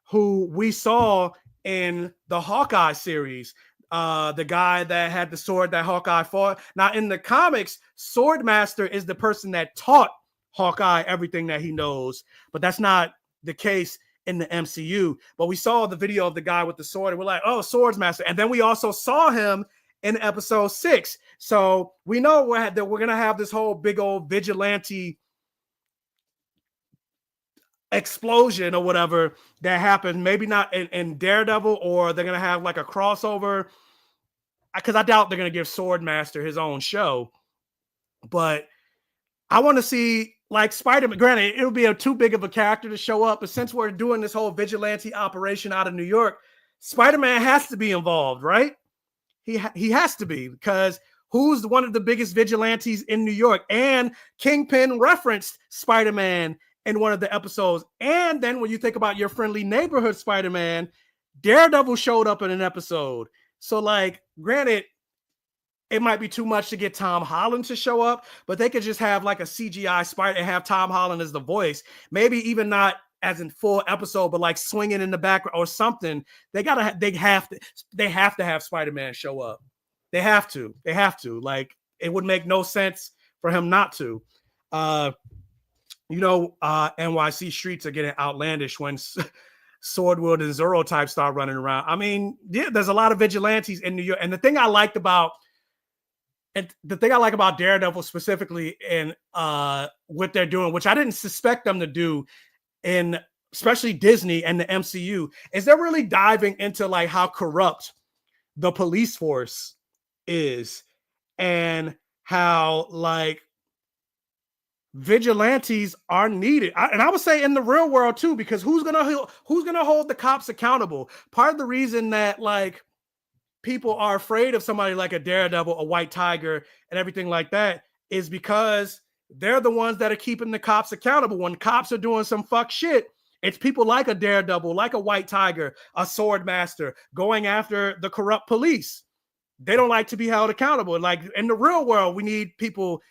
who we saw in the Hawkeye series, the guy that had the sword that Hawkeye fought. Now, in the comics, Swordmaster is the person that taught Hawkeye everything that he knows, but that's not the case in the MCU. But we saw the video of the guy with the sword, and we're like, oh, Swordsmaster. And then we also saw him in episode 6. So we know that we're going to have this whole big old vigilante explosion or whatever that happened. Maybe not in Daredevil, or they're gonna have like a crossover, because I doubt they're gonna give Swordmaster his own show. But I want to see like Spider-Man. Granted, it would be too big of a character to show up, but since we're doing this whole vigilante operation out of New York, Spider-Man has to be involved, right? He has to be, because who's one of the biggest vigilantes in New York? And Kingpin referenced Spider-Man in one of the episodes. And then when you think about your friendly neighborhood Spider-Man, Daredevil showed up in an episode. So like, granted, it might be too much to get Tom Holland to show up, but they could just have like a CGI Spider and have Tom Holland as the voice. Maybe even not as in full episode, but like swinging in the background or something. They have to have Spider-Man show up. They have to. Like, it would make no sense for him not to. NYC streets are getting outlandish when Swordwood and Zorro types start running around. I mean, yeah, there's a lot of vigilantes in New York. And the thing I liked about and the thing I like about Daredevil specifically and what they're doing, which I didn't suspect them to do in especially Disney and the MCU, is they're really diving into like how corrupt the police force is and how like vigilantes are needed. And I would say in the real world too, because who's gonna hold the cops accountable? Part of the reason that like people are afraid of somebody like a Daredevil, a White Tiger, and everything like that is because they're the ones that are keeping the cops accountable. When cops are doing some fuck shit, it's people like a Daredevil, like a White Tiger, a Sword Master going after the corrupt police. They don't like to be held accountable. Like in the real world, we need people,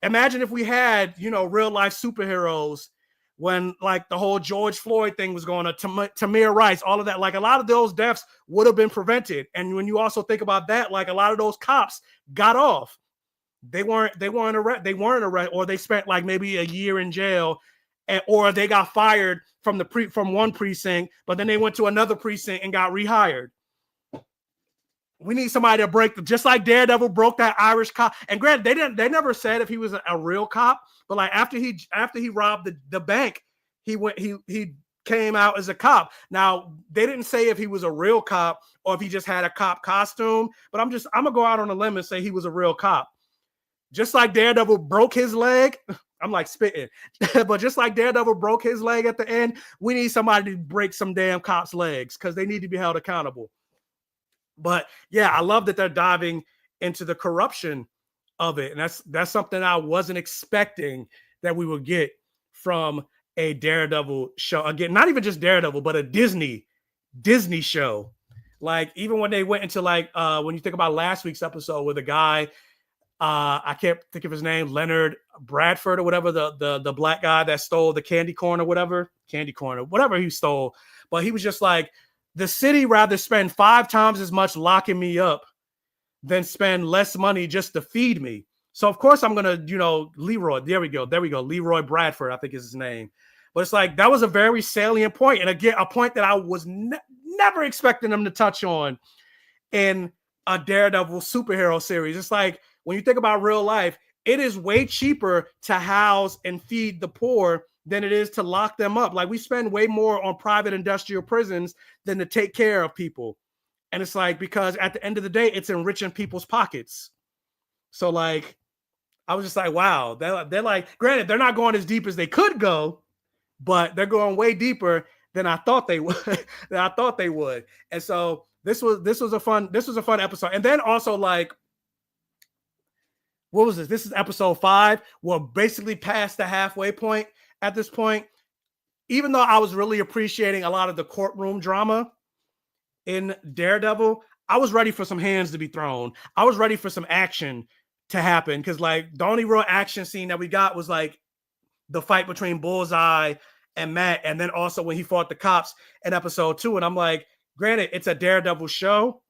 imagine if we had, real life superheroes when like the whole George Floyd thing was going on, Tamir Rice, all of that, like a lot of those deaths would have been prevented. And when you also think about that, like a lot of those cops got off. They weren't arrested, or they spent like maybe a year in jail, or they got fired from one precinct, but then they went to another precinct and got rehired. We need somebody to break just like Daredevil broke that Irish cop. And granted, they never said if he was a real cop, but like after he robbed the bank, he came out as a cop. Now they didn't say if he was a real cop or if he just had a cop costume, but I'm gonna go out on a limb and say he was a real cop. Just like Daredevil broke his leg, I'm like spitting, but just like Daredevil broke his leg at the end, we need somebody to break some damn cops' legs because they need to be held accountable. But yeah, I love that they're diving into the corruption of it. And that's something I wasn't expecting that we would get from a Daredevil show. Again, not even just Daredevil, but a Disney show. Like even when they went into like when you think about last week's episode with a guy, I can't think of his name, Leonard Bradford or whatever, the black guy that stole the candy corn or whatever he stole. But he was just like, the city rather spend 5 times as much locking me up than spend less money just to feed me. So of course I'm gonna, Leroy. There we go. Leroy Bradford, I think is his name. But it's like that was a very salient point, and again, a point that I was never expecting them to touch on in a Daredevil superhero series. It's like when you think about real life, it is way cheaper to house and feed the poor than it is to lock them up. Like we spend way more on private industrial prisons than to take care of people. And it's like, because at the end of the day, it's enriching people's pockets. So like, I was just like, wow, they're like, granted, they're not going as deep as they could go, but they're going way deeper than I thought they would. And so this was a fun episode. And then also like, what was this? This is episode 5. We're basically past the halfway point at this point. Even though I was really appreciating a lot of the courtroom drama in Daredevil, I was ready for some hands to be thrown. I was ready for some action to happen because like the only real action scene that we got was like the fight between Bullseye and Matt, and then also when he fought the cops in episode 2. And I'm like, granted, it's a Daredevil show.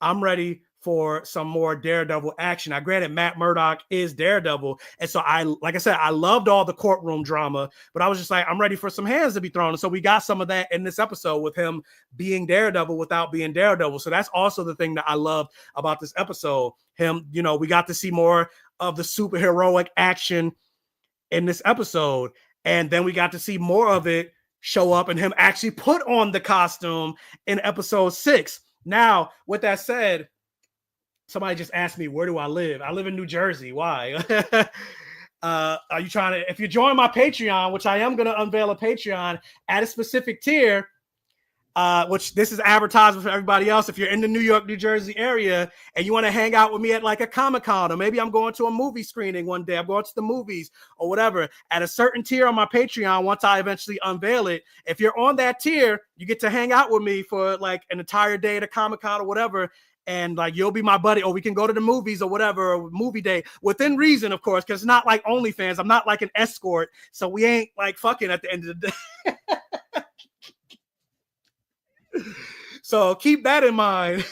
I'm ready for some more Daredevil action. Now, granted, Matt Murdock is Daredevil. And so like I said, I loved all the courtroom drama, but I was just like, I'm ready for some hands to be thrown. And so we got some of that in this episode with him being Daredevil without being Daredevil. So that's also the thing that I loved about this episode. We got to see more of the superheroic action in this episode. And then we got to see more of it show up and him actually put on the costume in episode 6. Now, with that said, somebody just asked me, where do I live? I live in New Jersey. Why? Are you trying to, if you join my Patreon, which I am going to unveil a Patreon at a specific tier, which this is advertisement for everybody else. If you're in the New York, New Jersey area and you want to hang out with me at like a Comic-Con, or maybe I'm going to a movie screening one day, I'm going to the movies or whatever, at a certain tier on my Patreon, once I eventually unveil it, if you're on that tier, you get to hang out with me for like an entire day at a Comic-Con or whatever. And like, you'll be my buddy, or we can go to the movies or whatever, or movie day within reason, of course, because it's not like OnlyFans. I'm not like an escort. So we ain't like fucking at the end of the day. So keep that in mind.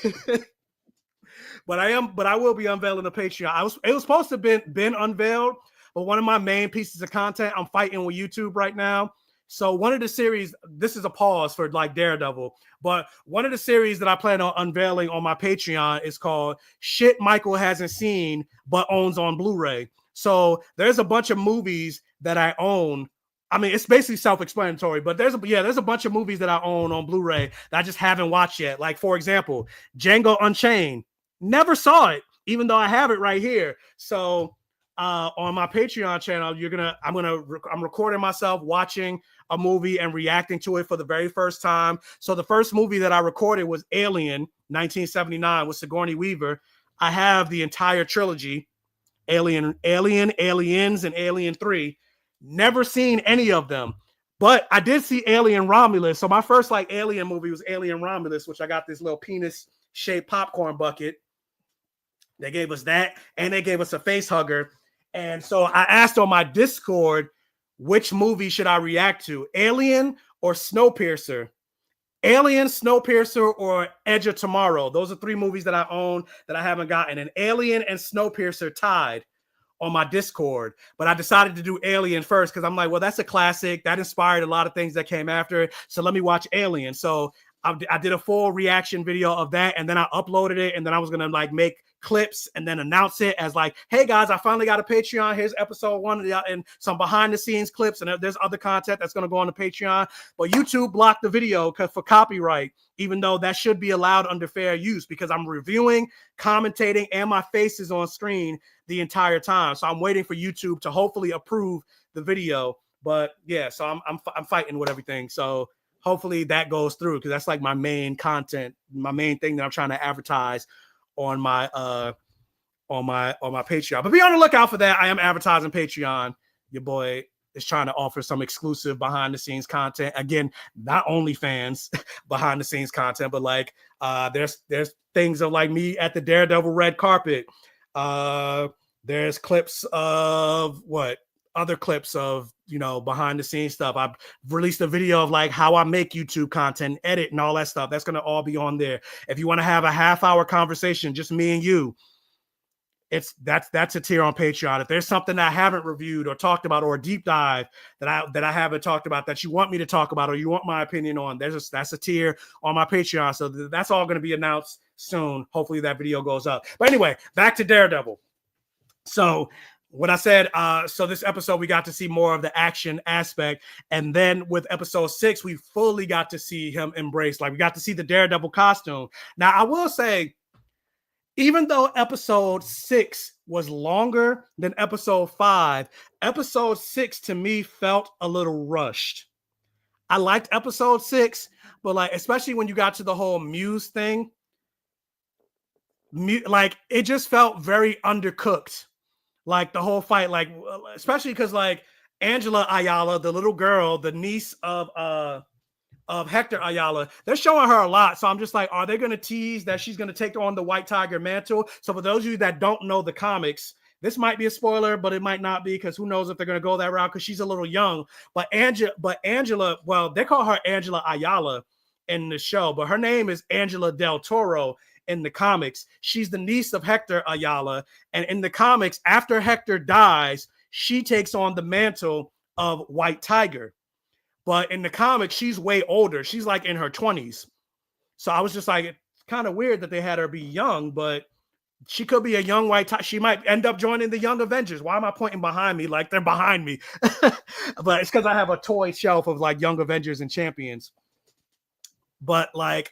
But I will be unveiling a Patreon. It was supposed to been unveiled, but one of my main pieces of content, I'm fighting with YouTube right now So one of the series, this is a pause for like Daredevil, but one of the series that I plan on unveiling on my Patreon is called Shit Michael Hasn't Seen but Owns on Blu-ray. So there's a bunch of movies that I own. I mean, it's basically self-explanatory, but there's a bunch of movies that I own on Blu-ray that I just haven't watched yet. Like, for example, Django Unchained. Never saw it, even though I have it right here. So on my Patreon channel, I'm recording myself watching a movie and reacting to it for the very first time. So the first movie that I recorded was Alien, 1979, with Sigourney Weaver. I have the entire trilogy, Aliens, and Alien 3. Never seen any of them, but I did see Alien Romulus. So my first like Alien movie was Alien Romulus, which I got this little penis-shaped popcorn bucket. They gave us that, and they gave us a face hugger. And so I asked on my Discord, which movie should I react to, Alien or Snowpiercer? Alien, Snowpiercer, or Edge of Tomorrow. Those are 3 movies that I own that I haven't gotten. And Alien and Snowpiercer tied on my Discord. But I decided to do Alien first because I'm like, well, that's a classic. That inspired a lot of things that came after it. So let me watch Alien. So I did a full reaction video of that, and then I uploaded it, and then I was gonna like make clips and then announce it as like, hey guys, I finally got a Patreon. Here's episode 1 and some behind the scenes clips, and there's other content that's gonna go on the Patreon. But YouTube blocked the video for copyright, even though that should be allowed under fair use because I'm reviewing, commentating, and my face is on screen the entire time. So I'm waiting for YouTube to hopefully approve the video. But yeah, so I'm fighting with everything. So hopefully that goes through because that's like my main content, my main thing that I'm trying to advertise on my Patreon. But be on the lookout for that. I am advertising Patreon. Your boy is trying to offer some exclusive behind the scenes content. Again, not only fans behind the scenes content, but like there's things of like me at the Daredevil red carpet. There's clips of other clips of, behind the scenes stuff. I've released a video of like how I make YouTube content, edit, and all that stuff. That's going to all be on there. If you want to have a half-hour conversation, just me and you, that's a tier on Patreon. If there's something that I haven't reviewed or talked about, or a deep dive that I haven't talked about that you want me to talk about or you want my opinion on, that's a tier on my Patreon. So that's all going to be announced soon. Hopefully that video goes up. But anyway, back to Daredevil. So what I said, so this episode, we got to see more of the action aspect. And then with episode 6, we fully got to see him embrace, like we got to see the Daredevil costume. Now, I will say, even though episode 6 was longer than episode 5, episode 6 to me felt a little rushed. I liked episode 6, but like, especially when you got to the whole Muse thing, like it just felt very undercooked. Like the whole fight, like especially because like Angela Ayala, the little girl, the niece of Hector Ayala, they're showing her a lot. So I'm just like, are they going to tease that she's going to take on the White Tiger mantle? So for those of you that don't know the comics, this might be a spoiler, but it might not be because who knows if they're going to go that route because she's a little young. But Angela, well, they call her Angela Ayala in the show, but her name is Angela Del Toro. In the comics, she's the niece of Hector Ayala, and in the comics, after Hector dies, she takes on the mantle of White Tiger. But in the comics, she's way older. She's like in her 20s. So I was just like, it's kind of weird that they had her be young, but she could be a young White Tiger. She might end up joining the Young Avengers. Why am I pointing behind me like they're behind me? But it's because I have a toy shelf of like Young Avengers and Champions. But like,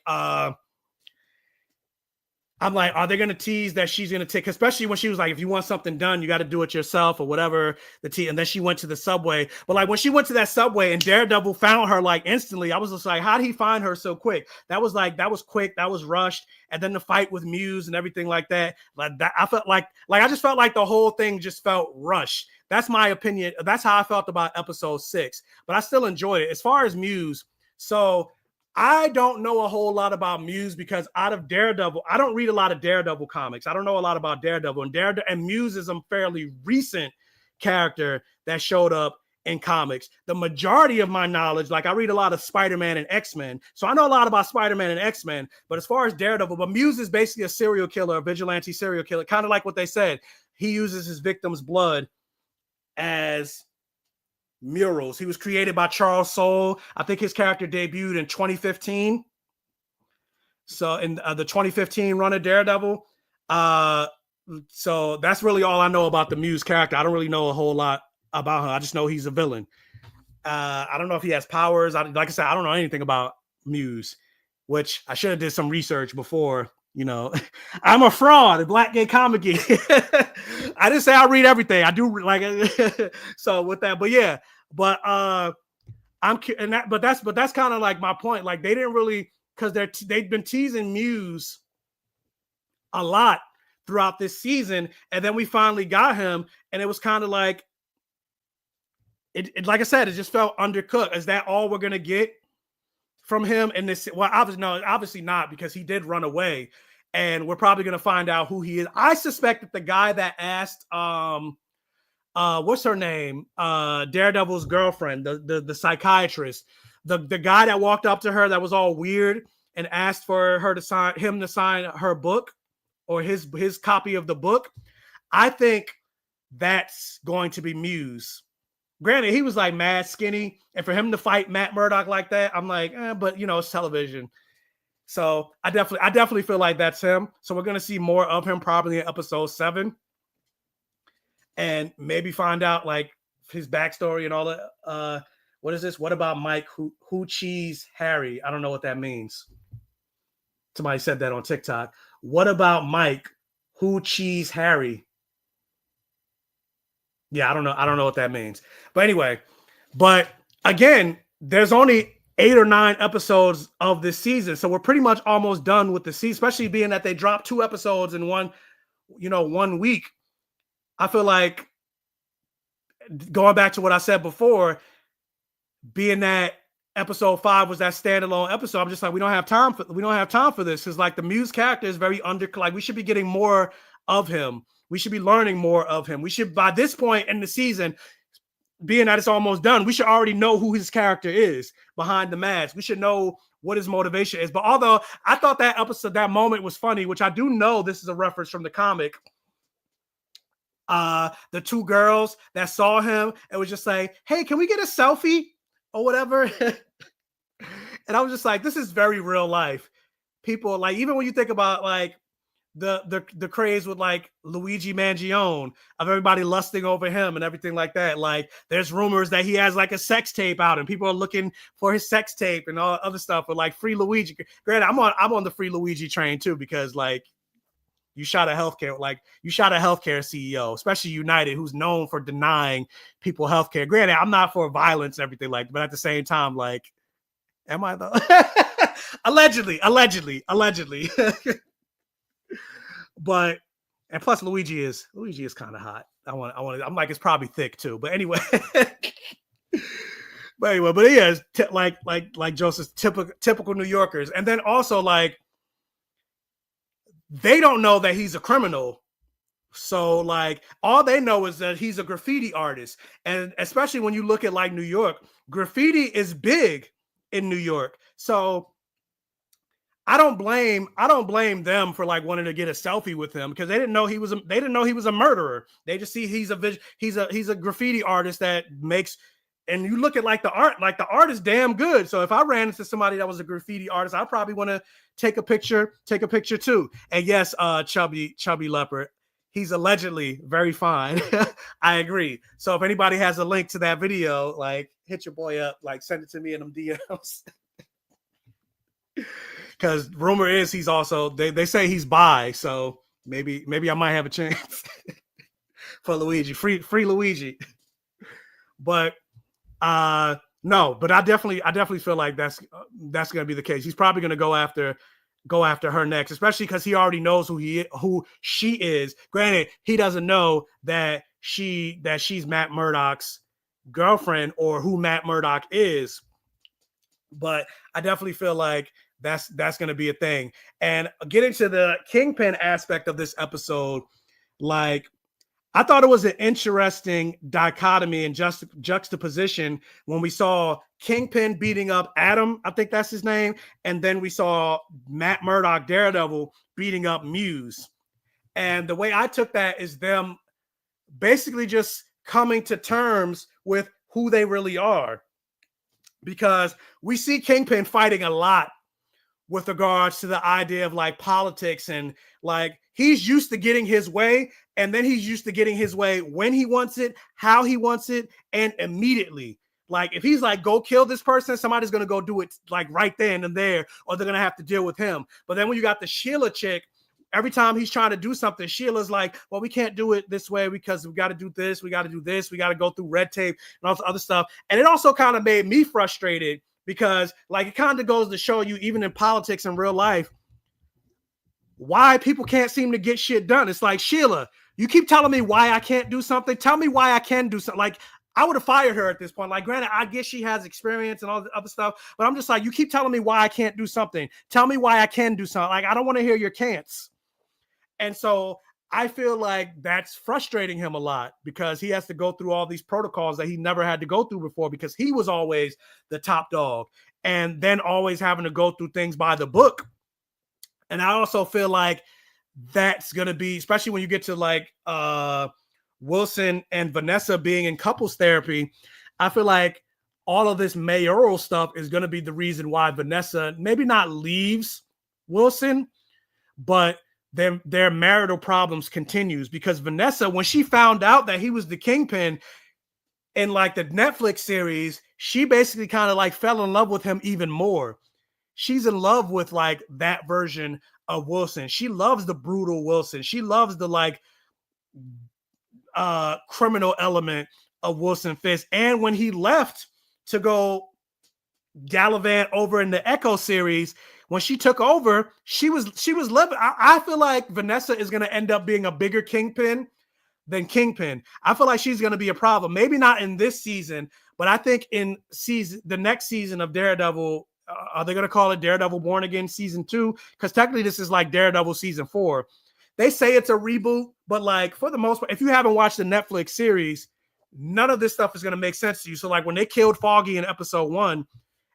I'm like, are they going to tease that she's going to take, especially when she was like, if you want something done, you got to do it yourself or whatever. And then she went to the subway. But like when she went to that subway and Daredevil found her like instantly, I was just like, how did he find her so quick? That was quick. That was rushed. And then the fight with Muse and everything like that. Like that, I felt like I just felt like the whole thing just felt rushed. That's my opinion. That's how I felt about episode 6. But I still enjoyed it. As far as Muse, so I don't know a whole lot about Muse because out of Daredevil, I don't read a lot of Daredevil comics. I don't know a lot about Daredevil, and Muse is a fairly recent character that showed up in comics. The majority of my knowledge, like I read a lot of Spider-Man and X-Men, so I know a lot about Spider-Man and X-Men, but as far as Daredevil, but Muse is basically a serial killer, a vigilante serial killer, kind of like what they said. He uses his victim's blood as murals. He was created by Charles Soule. I think his character debuted in 2015. So in the 2015 run of Daredevil. So that's really all I know about the Muse character. I don't really know a whole lot about her. I just know he's a villain. I don't know if he has powers. Like I said, I don't know anything about Muse, which I should have did some research before. You know, I'm a fraud at BlackGayComicGeek. I didn't say I read everything. I do like so with that, but yeah, but but that's kind of like my point. Like they didn't really, because they've been teasing Muse a lot throughout this season, and then we finally got him, and it was kind of like it like I said, it just felt undercooked. Is that all we're gonna get from him in this? Well, obviously not, because he did run away, and we're probably gonna find out who he is. I suspect that the guy that asked what's her name, Daredevil's girlfriend, the psychiatrist, the guy that walked up to her that was all weird and asked for her to sign her book, or his copy of the book. I think that's going to be Muse. Granted, he was like mad skinny, and for him to fight Matt Murdock like that, I'm like, but you know, it's television. So I definitely feel like that's him. So we're gonna see more of him probably in episode 7, and maybe find out like his backstory and all that. What is this? What about Mike who cheese Harry? I don't know what that means. Somebody said that on TikTok. What about Mike who cheese Harry? Yeah, I don't know what that means. But anyway, but again, there's only 8 or 9 episodes of this season. So we're pretty much almost done with the season, especially being that they dropped 2 episodes in one week. I feel like, going back to what I said before, being that episode 5 was that standalone episode, I'm just like, we don't have time for this, because like the Muse character is very like we should be getting more of him. We should be learning more of him. We should, by this point in the season, being that it's almost done, we should already know who his character is behind the mask. We should know what his motivation is. But although I thought that episode, that moment was funny, which I do know this is a reference from the comic. The 2 girls that saw him, it was just like, hey, can we get a selfie or whatever? And I was just like, this is very real life. People, like, even when you think about like the craze with like Luigi Mangione, of everybody lusting over him and everything like that. Like there's rumors that he has like a sex tape out, and people are looking for his sex tape and all other stuff, but like free Luigi. Granted, I'm on the free Luigi train too, because like you shot a healthcare CEO, especially United, who's known for denying people healthcare. Granted, I'm not for violence and everything like that, but at the same time, like, am I though? allegedly. But, and plus Luigi is kind of hot. I'm like, it's probably thick too. But anyway, but he is like Joseph's typical New Yorkers. And then also like, they don't know that he's a criminal. So like all they know is that he's a graffiti artist. And especially when you look at like New York, graffiti is big in New York. So I don't blame them for like wanting to get a selfie with him, because they didn't know he was a murderer. They just see he's a graffiti artist that makes, and you look at like the art is damn good. So if I ran into somebody that was a graffiti artist, I'd probably want to take a picture too. And yes, chubby leopard, he's allegedly very fine. I agree. So if anybody has a link to that video, like hit your boy up, like send it to me in them DMs. Because rumor is he's also, they say he's bi, so maybe I might have a chance for Luigi, free Luigi. But no, but I definitely feel like that's gonna be the case. He's probably gonna go after her next, especially because he already knows who she is. Granted, he doesn't know that she's Matt Murdock's girlfriend or who Matt Murdock is. But I definitely feel like that's going to be a thing. And getting to the Kingpin aspect of this episode, like I thought it was an interesting dichotomy and juxtaposition when we saw Kingpin beating up Adam, I think that's his name, and then we saw Matt Murdock, Daredevil, beating up Muse. And the way I took that is them basically just coming to terms with who they really are. Because we see Kingpin fighting a lot with regards to the idea of like politics, and like he's used to getting his way, and then he's used to getting his way when he wants it, how he wants it, and immediately. Like if he's like, go kill this person, somebody's going to go do it like right then and there, or they're going to have to deal with him. But then when you got the Sheila chick, every time he's trying to do something, Sheila's like, well, we can't do it this way because we got to do this. We got to do this. We got to go through red tape and all this other stuff. And it also kind of made me frustrated because like it kind of goes to show you, even in politics in real life, why people can't seem to get shit done. It's like, Sheila, you keep telling me why I can't do something. Tell me why I can do something. Like, I would have fired her at this point. Like, granted, I guess she has experience and all the other stuff, but I'm just like, you keep telling me why I can't do something. Tell me why I can do something. Like, I don't want to hear your can'ts. And so I feel like that's frustrating him a lot because he has to go through all these protocols that he never had to go through before because he was always the top dog, and then always having to go through things by the book. And I also feel like that's going to be, especially when you get to like Wilson and Vanessa being in couples therapy, I feel like all of this mayoral stuff is going to be the reason why Vanessa maybe not leaves Wilson, but their marital problems continues, because Vanessa, when she found out that he was the Kingpin in like the Netflix series, she basically kind of like fell in love with him even more. She's in love with like that version of Wilson. She loves the brutal Wilson. She loves the like criminal element of Wilson Fisk. And when he left to go gallivant over in the Echo series, when she took over, she was living. I feel like Vanessa is going to end up being a bigger Kingpin than Kingpin. I feel like she's going to be a problem. Maybe not in this season, but I think in the next season of Daredevil, are they going to call it Daredevil Born Again season 2? Because technically this is like Daredevil season 4. They say it's a reboot, but like for the most part, if you haven't watched the Netflix series, none of this stuff is going to make sense to you. So like when they killed Foggy in episode 1,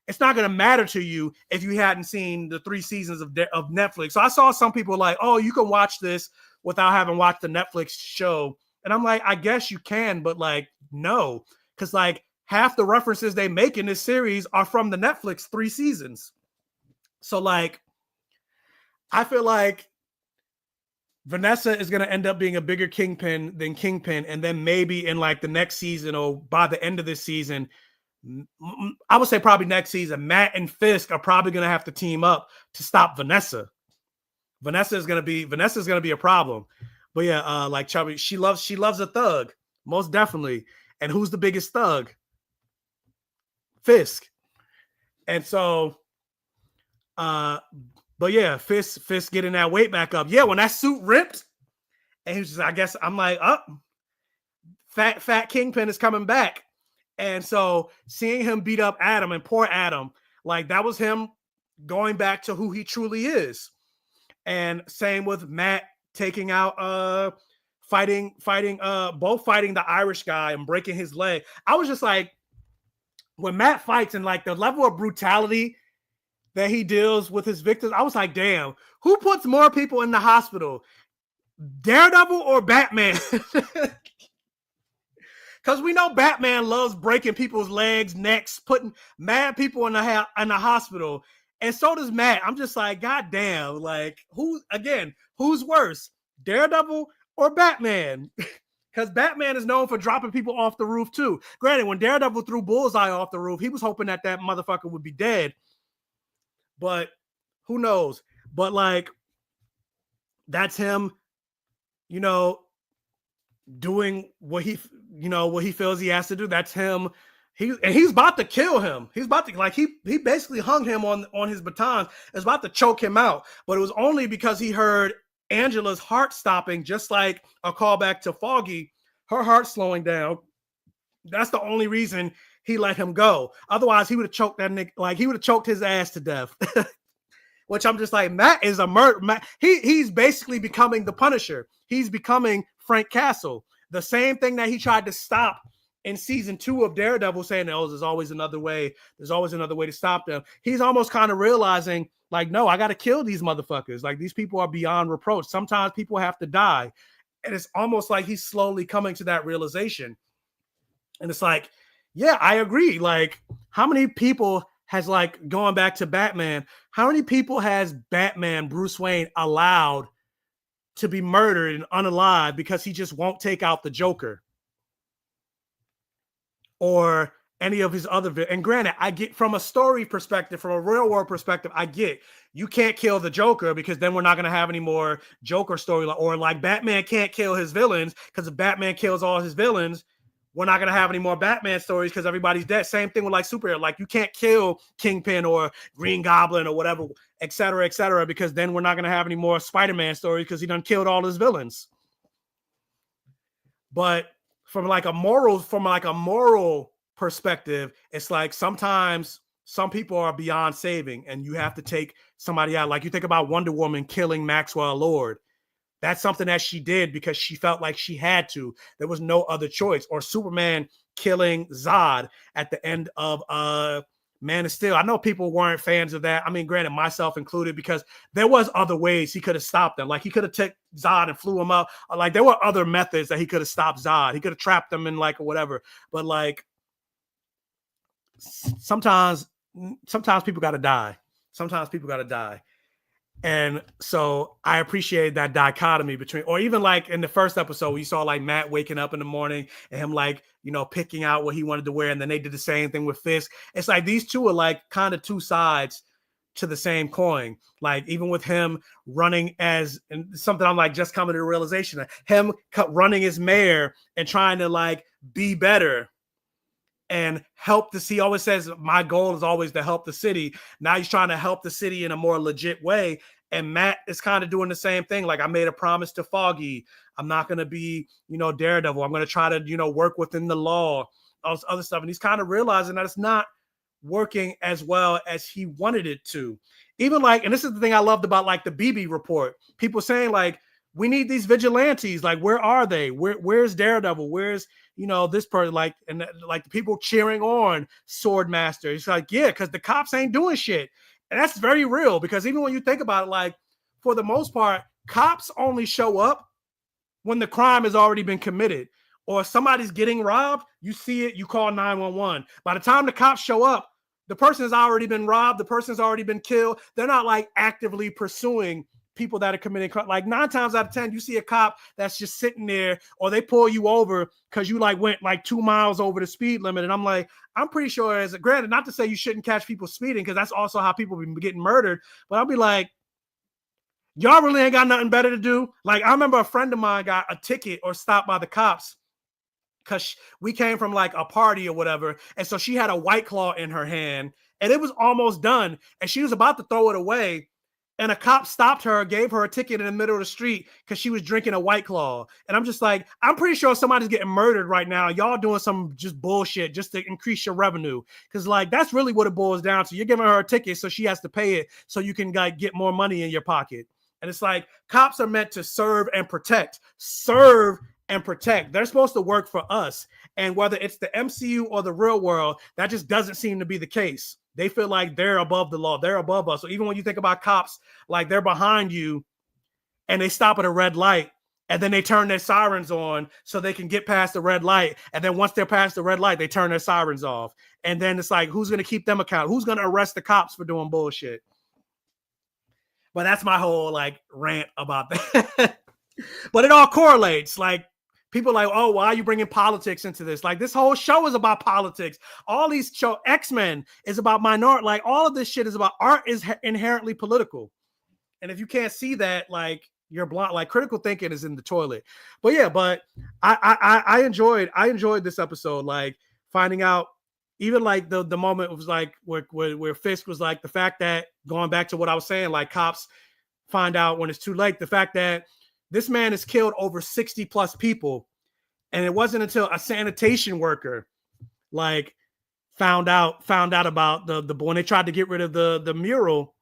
it's not going to matter to you if you hadn't seen the 3 seasons of Netflix. So I saw some people like, oh, you can watch this without having watched the Netflix show. And I'm like, I guess you can, but like, no. Because like half the references they make in this series are from the Netflix 3 seasons. So like, I feel like Vanessa is going to end up being a bigger Kingpin than Kingpin. And then maybe in like the next season or by the end of this season, I would say probably next season, Matt and Fisk are probably going to have to team up to stop Vanessa. Vanessa is going to be a problem. But yeah, like Chubby, she loves a thug, most definitely. And who's the biggest thug? Fisk. And so, but yeah, Fisk getting that weight back up. Yeah, when that suit ripped, and he was just, I guess I'm like, fat Kingpin is coming back. And so seeing him beat up Adam, and poor Adam, like that was him going back to who he truly is. And same with Matt taking out, both fighting the Irish guy and breaking his leg. I was just like, when Matt fights and like the level of brutality that he deals with his victims, I was like, damn, who puts more people in the hospital, Daredevil or Batman? Because we know Batman loves breaking people's legs, necks, putting mad people in the hospital. And so does Matt. I'm just like, God damn, like, who's worse, Daredevil or Batman? Because Batman is known for dropping people off the roof too. Granted, when Daredevil threw Bullseye off the roof, he was hoping that motherfucker would be dead. But who knows? But like, that's him, doing what he feels he has to do. That's him. He's about to kill him. He's about to, like, he basically hung him on his batons. It's about to choke him out. But it was only because he heard Angela's heart stopping, just like a callback to Foggy, her heart slowing down. That's the only reason he let him go. Otherwise, he would have choked that nigga, like he would have choked his ass to death. Which I'm just like, Matt is a murder. He's basically becoming the Punisher. He's becoming Frank Castle. The same thing that he tried to stop in season 2 of Daredevil, saying, oh, there's always another way. There's always another way to stop them. He's almost kind of realizing, like, no, I got to kill these motherfuckers. Like, these people are beyond reproach. Sometimes people have to die. And it's almost like he's slowly coming to that realization. And it's like, Yeah, I agree. Like, how many people has, like, going back to Batman, how many people has Batman, Bruce Wayne, allowed to be murdered and unalive because he just won't take out the Joker or any of his other? And granted, I get from a story perspective, from a real world perspective, I get you can't kill the Joker because then we're not going to have any more Joker story. Or like Batman can't kill his villains because if Batman kills all his villains, we're not going to have any more Batman stories because everybody's dead. Same thing with like superhero. Like you can't kill Kingpin or Green Goblin or whatever, et cetera, because then we're not going to have any more Spider-Man stories because he done killed all his villains. But from a moral perspective, it's like sometimes some people are beyond saving and you have to take somebody out. Like you think about Wonder Woman killing Maxwell Lord. That's something that she did because she felt like she had to. There was no other choice. Or Superman killing Zod at the end of Man of Steel. I know people weren't fans of that. I mean, granted, myself included, because there was other ways he could have stopped them. Like he could have taken Zod and flew him up. Like there were other methods that he could have stopped Zod. He could have trapped them in like or whatever. But like sometimes people got to die. Sometimes people got to die. And so I appreciate that dichotomy between, or even like in the first episode, we saw like Matt waking up in the morning and him like, you know, picking out what he wanted to wear. And then they did the same thing with Fisk. It's like these two are like kind of two sides to the same coin. Like even with him running as, and something I'm like just coming to the realization of him running as mayor and trying to like be better and help the city. He always says, my goal is always to help the city. Now he's trying to help the city in a more legit way. And Matt is kind of doing the same thing. Like I made a promise to Foggy. I'm not going to be, you know, Daredevil. I'm going to try to, you know, work within the law, all this other stuff. And he's kind of realizing that it's not working as well as he wanted it to. Even like, and this is the thing I loved about like the BB report. People saying like, we need these vigilantes. Like, where are they? Where's Daredevil? Where's, you know, this person? Like, and like the people cheering on Swordmaster. It's like, yeah, because the cops ain't doing shit. And that's very real, because even when you think about it, like for the most part, cops only show up when the crime has already been committed or somebody's getting robbed. You see it, you call 911. By the time the cops show up, the person has already been robbed. The person's already been killed. They're not like actively pursuing people that are committing crime. Like 9 times out of 10, you see a cop that's just sitting there, or they pull you over because you like went like 2 miles over the speed limit. And I'm like, I'm pretty sure, as a granted, not to say you shouldn't catch people speeding, because that's also how people be getting murdered. But I'll be like, y'all really ain't got nothing better to do. Like I remember a friend of mine got a ticket or stopped by the cops because we came from like a party or whatever. And so she had a White Claw in her hand and it was almost done. And she was about to throw it away. And a cop stopped her, gave her a ticket in the middle of the street because she was drinking a White Claw. And I'm just like, I'm pretty sure somebody's getting murdered right now. Y'all doing some just bullshit just to increase your revenue. Because like, that's really what it boils down to. You're giving her a ticket so she has to pay it so you can like get more money in your pocket. And it's like, cops are meant to serve and protect. Serve and protect. They're supposed to work for us. And whether it's the MCU or the real world, that just doesn't seem to be the case. They feel like they're above the law. They're above us. So even when you think about cops, like they're behind you and they stop at a red light and then they turn their sirens on so they can get past the red light. And then once they're past the red light, they turn their sirens off. And then it's like, who's going to keep them accountable? Who's going to arrest the cops for doing bullshit? But that's my whole like rant about that. But it all correlates. Like, people are like, oh, why are you bringing politics into this? Like, this whole show is about politics. All these X-Men is about minority. Like, all of this shit is about art is inherently political. And if you can't see that, like, you're blind. Like, critical thinking is in the toilet. But yeah, but I enjoyed this episode. Like, finding out, even like the moment was like where Fisk was like, the fact that, going back to what I was saying, like cops find out when it's too late, the fact that this man has killed over 60 plus people. And it wasn't until a sanitation worker like found out about the when they tried to get rid of the mural,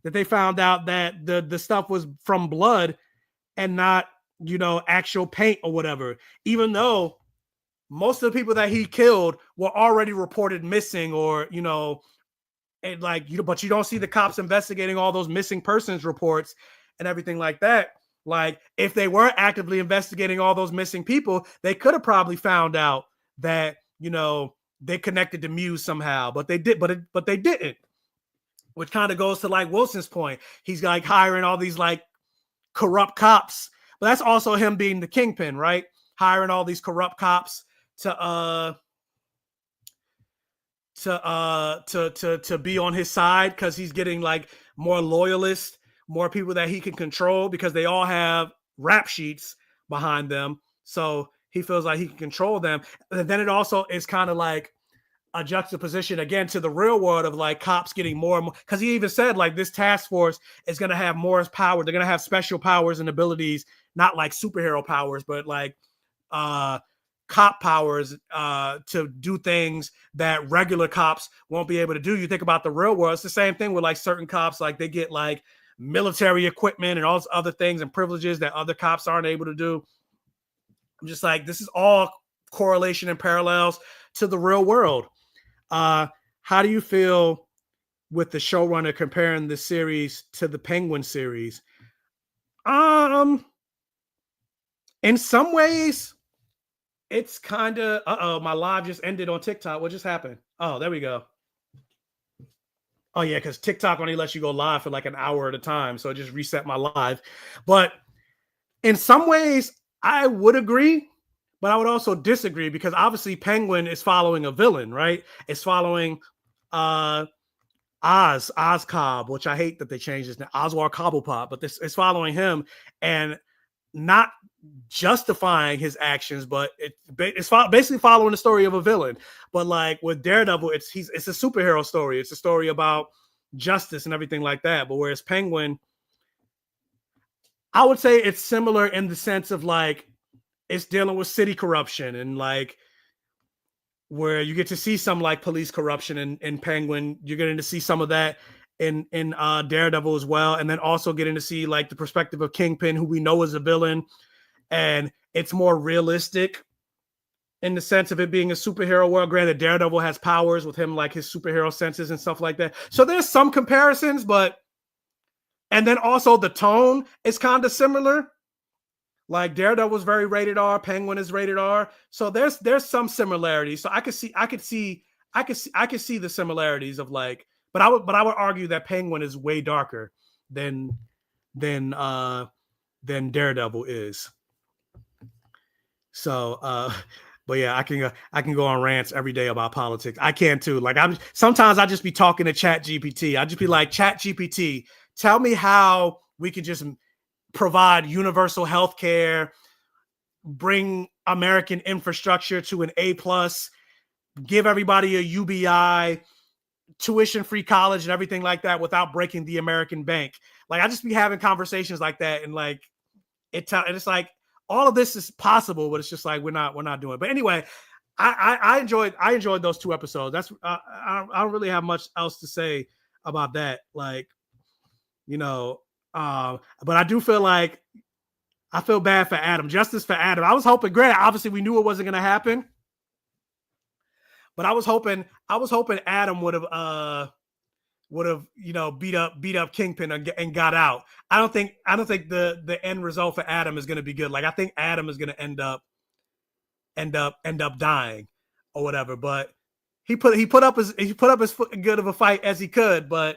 that they found out that the stuff was from blood and not, you know, actual paint or whatever. Even though most of the people that he killed were already reported missing, or, you know, and like, you know, but you don't see the cops investigating all those missing persons reports and everything like that. Like, if they were actively investigating all those missing people, they could have probably found out that, you know, they connected to Muse somehow, but they didn't. Which kind of goes to like Wilson's point. He's like hiring all these like corrupt cops, but that's also him being the kingpin, right? Hiring all these corrupt cops to be on his side because he's getting like more loyalists, more people that he can control because they all have rap sheets behind them. So he feels like he can control them. And then it also is kind of like a juxtaposition again to the real world of like cops getting more and more, because he even said like this task force is going to have more power. They're going to have special powers and abilities, not like superhero powers, but like cop powers to do things that regular cops won't be able to do. You think about the real world, it's the same thing with like certain cops, like they get like military equipment and all those other things and privileges that other cops aren't able to do. I'm just like, this is all correlation and parallels to the real world. How do you feel with the showrunner comparing the series to the Penguin series? In some ways, it's kind of, my live just ended on TikTok. What just happened? Oh, there we go. Oh yeah, because TikTok only lets you go live for like an hour at a time. So it just reset my live. But in some ways, I would agree. But I would also disagree because obviously Penguin is following a villain, right? It's following Cobb, which I hate that they changed his name, Oswald Cobblepot, but this is following him and not justifying his actions, but it's basically following the story of a villain. But like with Daredevil, it's a superhero story. It's a story about justice and everything like that. But whereas Penguin, I would say it's similar in the sense of like, it's dealing with city corruption and like where you get to see some like police corruption in Penguin. You're getting to see some of that in Daredevil as well. And then also getting to see like the perspective of Kingpin, who we know is a villain. And it's more realistic in the sense of it being a superhero world. Granted, Daredevil has powers with him, like his superhero senses and stuff like that. So there's some comparisons, and then also the tone is kind of similar. Like Daredevil was very rated R, Penguin is rated R. So there's some similarities. So I could see the similarities of like, but I would argue that Penguin is way darker than Daredevil is. So but yeah, I can go on rants every day about politics. I can too. Like sometimes I just be talking to Chat GPT. I just be like, Chat GPT, tell me how we can just provide universal health care, bring American infrastructure to an A+, give everybody a UBI, tuition-free college and everything like that without breaking the American bank. Like I just be having conversations like that, and like it's like all of this is possible, but it's just like we're not doing it. But anyway, I enjoyed those 2 episodes. That's I don't really have much else to say about that. Like, you know. But I do feel like I feel bad for Adam. Justice for Adam. I was hoping, granted, obviously we knew it wasn't going to happen, but I was hoping Adam would have beat up Kingpin and got out. I don't think the end result for Adam is going to be good. Like I think Adam is going to end up dying or whatever. But he put up as good of a fight as he could, but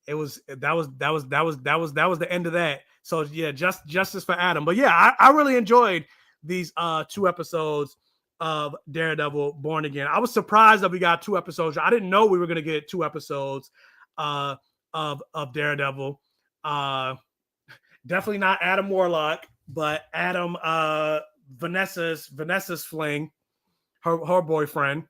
that was the end of that. So yeah, justice for Adam. But yeah, I really enjoyed these 2 episodes of Daredevil Born Again. I was surprised that we got 2 episodes. I didn't know we were gonna get 2 episodes of Daredevil. Definitely not Adam Warlock, but Adam Vanessa's fling, her boyfriend.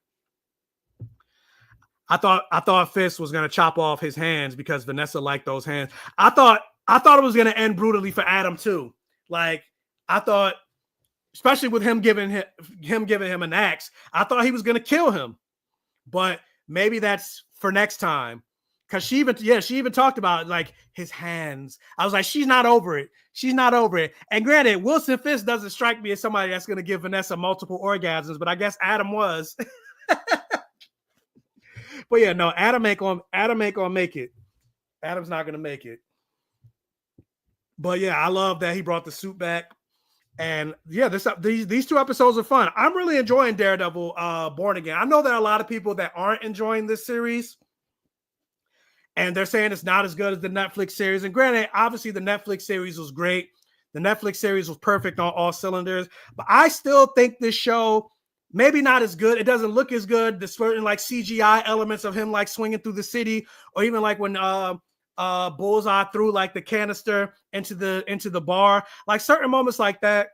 I thought Fist was gonna chop off his hands because Vanessa liked those hands. I thought it was gonna end brutally for Adam too. Like I thought, especially with him giving him an axe, I thought he was gonna kill him. But maybe that's for next time. Cause she even talked about like his hands. I was like, she's not over it. She's not over it. And granted, Wilson Fisk doesn't strike me as somebody that's gonna give Vanessa multiple orgasms, but I guess Adam was. But yeah, no, Adam ain't gonna make it. Adam's not gonna make it. But yeah, I love that he brought the suit back. And yeah, these two episodes are fun. I'm really enjoying Daredevil Born Again. I know there are a lot of people that aren't enjoying this series, and they're saying it's not as good as the Netflix series. And granted, obviously the Netflix series was great. The Netflix series was perfect on all cylinders, but I still think this show maybe not as good. It doesn't look as good. There's certain like CGI elements of him like swinging through the city, or even like when Bullseye threw like the canister into the bar, like certain moments like that.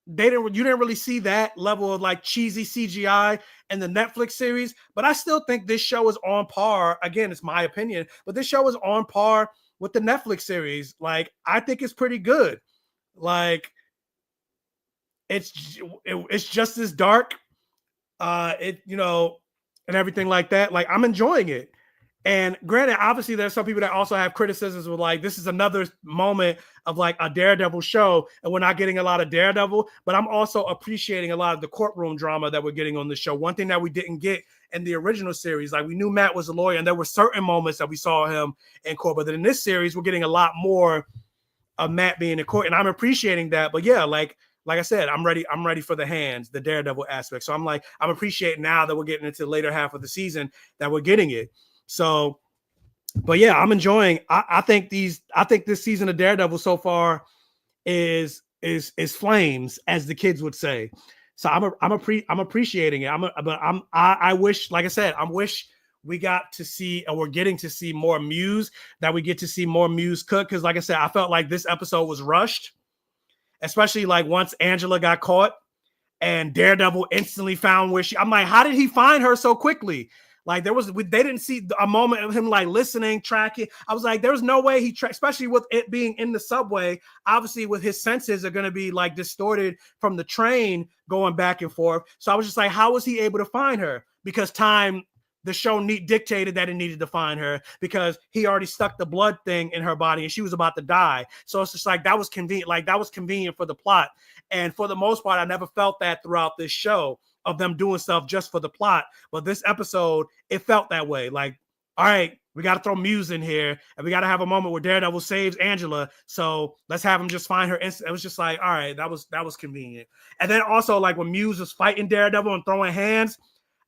You didn't really see that level of like cheesy CGI in the Netflix series, but I still think this show is on par. Again, it's my opinion, but this show is on par with the Netflix series. Like, I think it's pretty good. Like, it's just as dark, and everything like that. Like, I'm enjoying it. And granted, obviously, there's some people that also have criticisms with like, this is another moment of like a Daredevil show, and we're not getting a lot of Daredevil, but I'm also appreciating a lot of the courtroom drama that we're getting on the show. One thing that we didn't get in the original series, like we knew Matt was a lawyer, and there were certain moments that we saw him in court, but then in this series, we're getting a lot more of Matt being in court, and I'm appreciating that. But yeah, like I said, I'm ready for the Daredevil aspect. So I'm appreciating now that we're getting into the later half of the season that we're getting it. So, but yeah, I'm enjoying. I think this season of Daredevil so far is flames, as the kids would say. So I'm appreciating it. I wish, like I said, I wish we got to see, or we're getting to see more Muse. That we get to see more Muse cook, because like I said, I felt like this episode was rushed, especially like once Angela got caught and Daredevil instantly found where I'm like, how did he find her so quickly? Like they didn't see a moment of him like listening, tracking. I was like, there's no way especially with it being in the subway. Obviously, with his senses are going to be like distorted from the train going back and forth. So I was just like, how was he able to find her? Because the show dictated that it needed to find her, because he already stuck the blood thing in her body and she was about to die. So it's just like, that was convenient. Like that was convenient for the plot. And for the most part, I never felt that throughout this show, of them doing stuff just for the plot. But this episode, it felt that way. Like, all right, we got to throw Muse in here, and we got to have a moment where Daredevil saves Angela. So let's have him just find her. It was just like, all right, that was convenient. And then also, like when Muse was fighting Daredevil and throwing hands,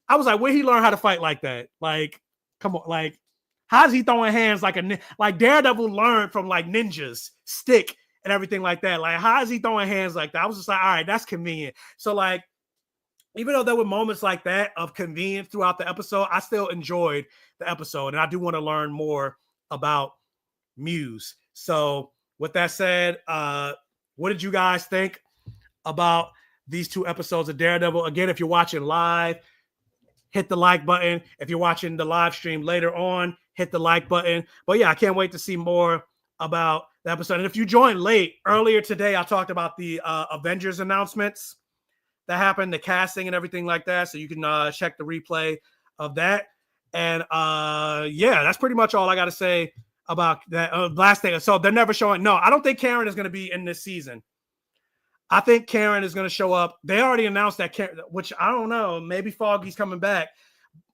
I was like, where he learn how to fight like that? Like, come on, like, how's he throwing hands like Daredevil learned from like ninjas, stick and everything like that? Like, how is he throwing hands like that? I was just like, all right, that's convenient. So like, even though there were moments like that of convenience throughout the episode, I still enjoyed the episode, and I do want to learn more about Muse. So with that said, what did you guys think about these two episodes of Daredevil? Again, if you're watching live, hit the like button. If you're watching the live stream later on, hit the like button. But yeah, I can't wait to see more about the episode. And if you joined late, earlier today, I talked about the Avengers announcements that happened, the casting and everything like that. So you can check the replay of that. And yeah, that's pretty much all I got to say about that. Last thing. So they're never showing. No, I don't think Karen is going to be in this season. I think Karen is going to show up. They already announced that, which I don't know. Maybe Foggy's coming back,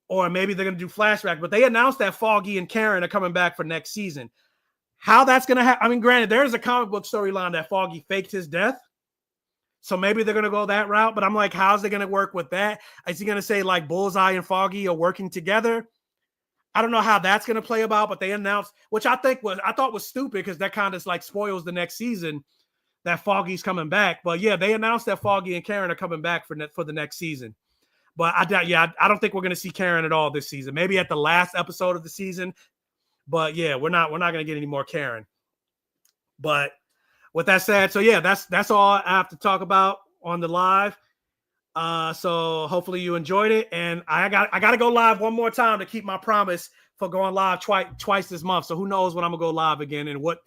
or maybe they're going to do flashback. But they announced that Foggy and Karen are coming back for next season. How that's going to happen? I mean, granted, there is a comic book storyline that Foggy faked his death. So maybe they're going to go that route, but I'm like, how's it going to work with that? Is he going to say like Bullseye and Foggy are working together? I don't know how that's going to play about, but they announced, which I thought was stupid, because that kind of like spoils the next season, that Foggy's coming back. But yeah, they announced that Foggy and Karen are coming back for the next season. But I don't think we're going to see Karen at all this season. Maybe at the last episode of the season. But yeah, we're not going to get any more Karen. But with that said, so yeah, that's all I have to talk about on the live. So hopefully you enjoyed it, and I got to go live one more time to keep my promise for going live twice this month. So who knows when I'm gonna go live again and what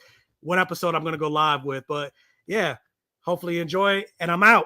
episode I'm gonna go live with. But yeah, hopefully you enjoy it, and I'm out.